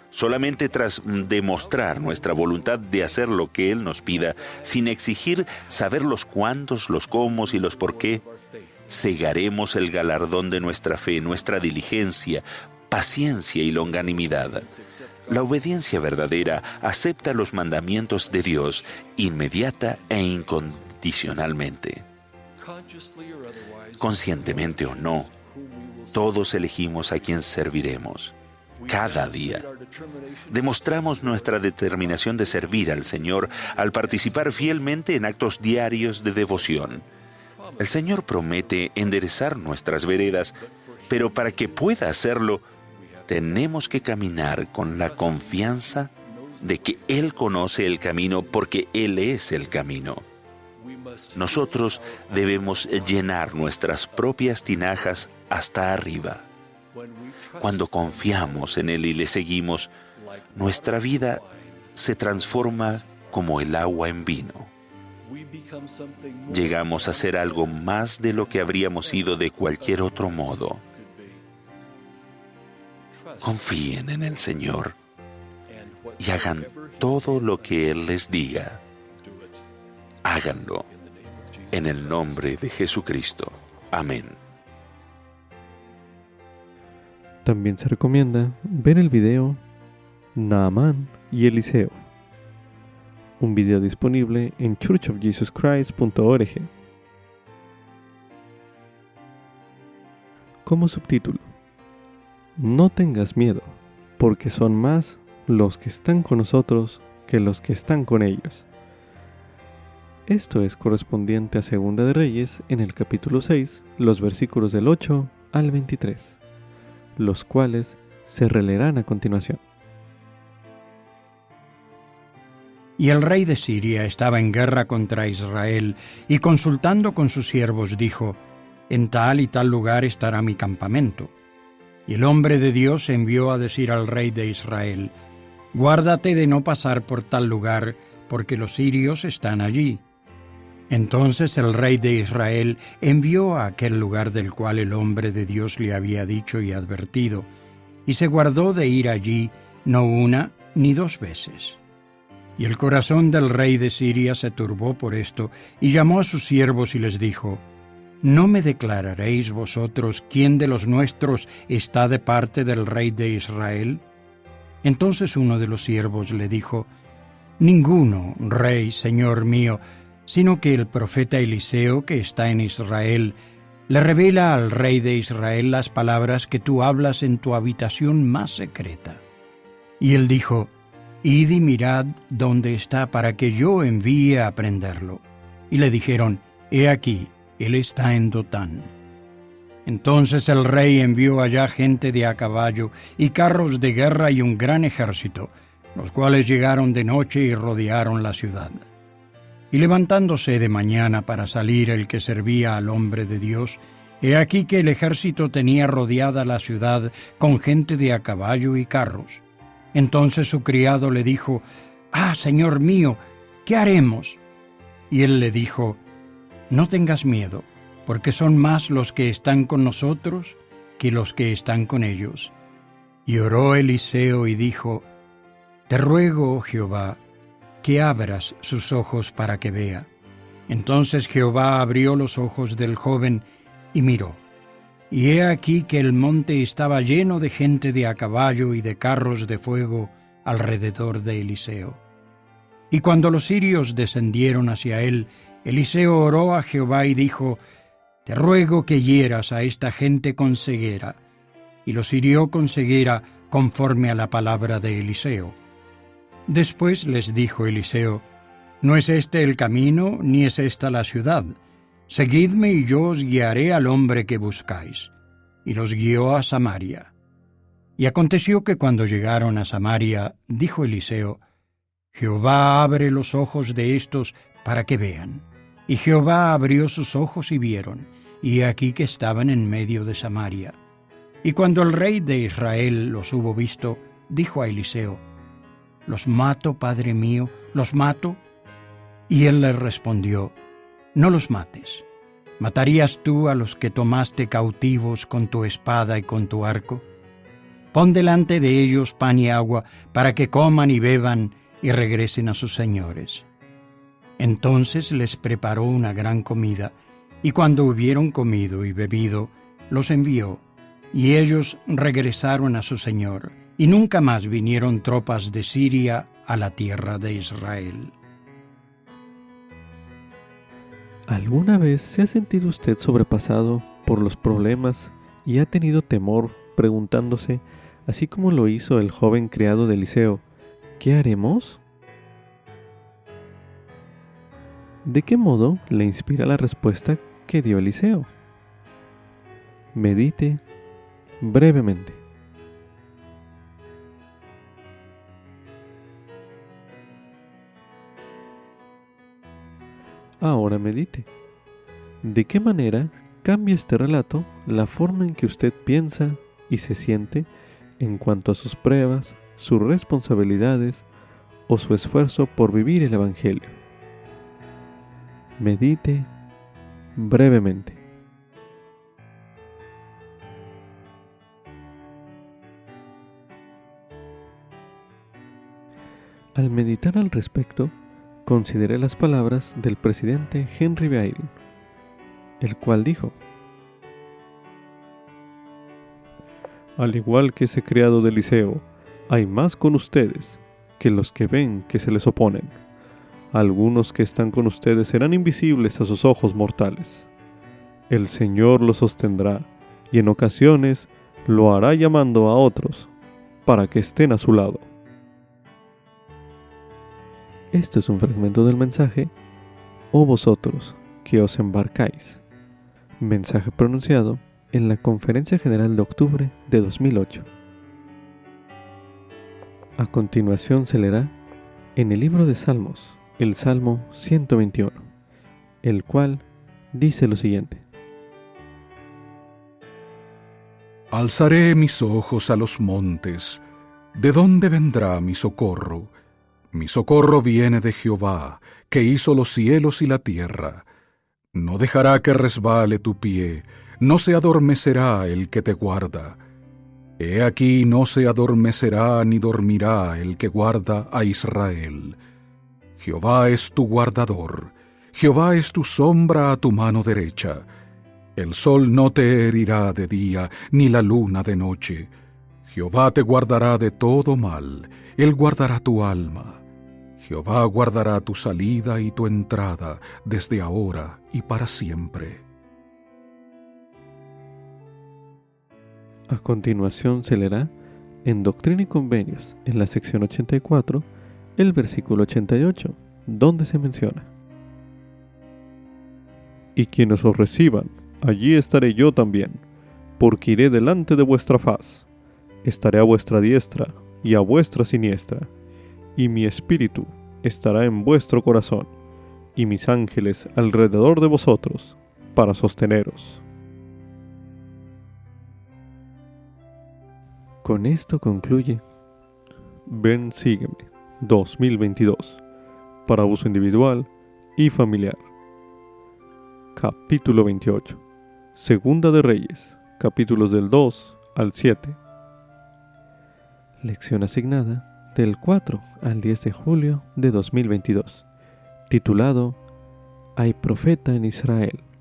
Solamente tras demostrar nuestra voluntad de hacer lo que Él nos pida, sin exigir saber los cuántos, los cómo y los por qué, segaremos el galardón de nuestra fe, nuestra diligencia, paciencia y longanimidad. La obediencia verdadera acepta los mandamientos de Dios inmediata e incondicionalmente. Conscientemente o no, todos elegimos a quien serviremos. Cada día demostramos nuestra determinación de servir al Señor al participar fielmente en actos diarios de devoción. El Señor promete enderezar nuestras veredas, pero para que pueda hacerlo, tenemos que caminar con la confianza de que Él conoce el camino porque Él es el camino. Nosotros debemos llenar nuestras propias tinajas hasta arriba. Cuando confiamos en Él y le seguimos, nuestra vida se transforma como el agua en vino. Llegamos a ser algo más de lo que habríamos sido de cualquier otro modo. Confíen en el Señor y hagan todo lo que Él les diga. Háganlo en el nombre de Jesucristo. Amén. También se recomienda ver el video Naamán y Eliseo, un video disponible en churchofjesuschrist.org. Como subtítulo: No tengas miedo, porque son más los que están con nosotros que los que están con ellos. Esto es correspondiente a Segunda de Reyes en el capítulo 6, los versículos del 8 al 23, los cuales se releerán a continuación. Y el rey de Siria estaba en guerra contra Israel, y consultando con sus siervos dijo: En tal y tal lugar estará mi campamento. Y el hombre de Dios envió a decir al rey de Israel: Guárdate de no pasar por tal lugar, porque los sirios están allí. Entonces el rey de Israel envió a aquel lugar del cual el hombre de Dios le había dicho y advertido, y se guardó de ir allí no una ni dos veces. Y el corazón del rey de Siria se turbó por esto, y llamó a sus siervos y les dijo: ¿No me declararéis vosotros quién de los nuestros está de parte del rey de Israel? Entonces uno de los siervos le dijo: Ninguno, rey, señor mío, sino que el profeta Eliseo, que está en Israel, le revela al rey de Israel las palabras que tú hablas en tu habitación más secreta. Y él dijo: Id y mirad dónde está, para que yo envíe a prenderlo. Y le dijeron: He aquí, él está en Dotán. Entonces el rey envió allá gente de a caballo y carros de guerra y un gran ejército, los cuales llegaron de noche y rodearon la ciudad. Y levantándose de mañana para salir el que servía al hombre de Dios, he aquí que el ejército tenía rodeada la ciudad con gente de a caballo y carros. Entonces su criado le dijo: «Ah, señor mío, ¿qué haremos?» Y él le dijo: «No tengas miedo, porque son más los que están con nosotros que los que están con ellos». Y oró Eliseo y dijo: «Te ruego, oh Jehová, que abras sus ojos para que vea». Entonces Jehová abrió los ojos del joven y miró. Y he aquí que el monte estaba lleno de gente de a caballo y de carros de fuego alrededor de Eliseo. Y cuando los sirios descendieron hacia él, Eliseo oró a Jehová y dijo: «Te ruego que hieras a esta gente con ceguera». Y los hirió con ceguera conforme a la palabra de Eliseo. Después les dijo Eliseo: «No es este el camino, ni es esta la ciudad. Seguidme y yo os guiaré al hombre que buscáis». Y los guió a Samaria. Y aconteció que cuando llegaron a Samaria, dijo Eliseo: «Jehová abre los ojos de estos para que vean». Y Jehová abrió sus ojos y vieron, y he aquí que estaban en medio de Samaria. Y cuando el rey de Israel los hubo visto, dijo a Eliseo: «¿Los mato, padre mío? ¿Los mato?» Y él le respondió: «No los mates. ¿Matarías tú a los que tomaste cautivos con tu espada y con tu arco? Pon delante de ellos pan y agua, para que coman y beban y regresen a sus señores». Entonces les preparó una gran comida, y cuando hubieron comido y bebido, los envió, y ellos regresaron a su señor, y nunca más vinieron tropas de Siria a la tierra de Israel. ¿Alguna vez se ha sentido usted sobrepasado por los problemas y ha tenido temor, preguntándose, así como lo hizo el joven criado de Eliseo: ¿qué haremos? ¿De qué modo le inspira la respuesta que dio Eliseo? Medite brevemente. Ahora medite. ¿De qué manera cambia este relato la forma en que usted piensa y se siente en cuanto a sus pruebas, sus responsabilidades o su esfuerzo por vivir el Evangelio. Medite brevemente. Al meditar al respecto, consideré las palabras del presidente Henry B. Eyring, el cual dijo: al igual que ese criado del Liceo, hay más con ustedes que los que ven que se les oponen. Algunos que están con ustedes serán invisibles a sus ojos mortales. El Señor los sostendrá y en ocasiones lo hará llamando a otros para que estén a su lado. Este es un fragmento del mensaje «Oh vosotros que os embarcáis», mensaje pronunciado en la Conferencia General de octubre de 2008. A continuación se leerá en el libro de Salmos, el Salmo 121, el cual dice lo siguiente: Alzaré mis ojos a los montes. ¿De dónde vendrá mi socorro? Mi socorro viene de Jehová, que hizo los cielos y la tierra. No dejará que resbale tu pie, no se adormecerá el que te guarda. He aquí no se adormecerá ni dormirá el que guarda a Israel. Jehová es tu guardador, Jehová es tu sombra a tu mano derecha. El sol no te herirá de día, ni la luna de noche. Jehová te guardará de todo mal, Él guardará tu alma. Jehová guardará tu salida y tu entrada desde ahora y para siempre. A continuación se leerá en Doctrina y Convenios, en la sección 84, el versículo 88, donde se menciona: y quienes os reciban, allí estaré yo también, porque iré delante de vuestra faz. Estaré a vuestra diestra y a vuestra siniestra, y mi espíritu estará en vuestro corazón, y mis ángeles alrededor de vosotros, para sosteneros. Con esto concluye Ven, sígueme 2022, para uso individual y familiar. Capítulo 28. Segunda de Reyes, capítulos del 2 al 7. Lección asignada del 4 al 10 de julio de 2022, titulado Hay profeta en Israel,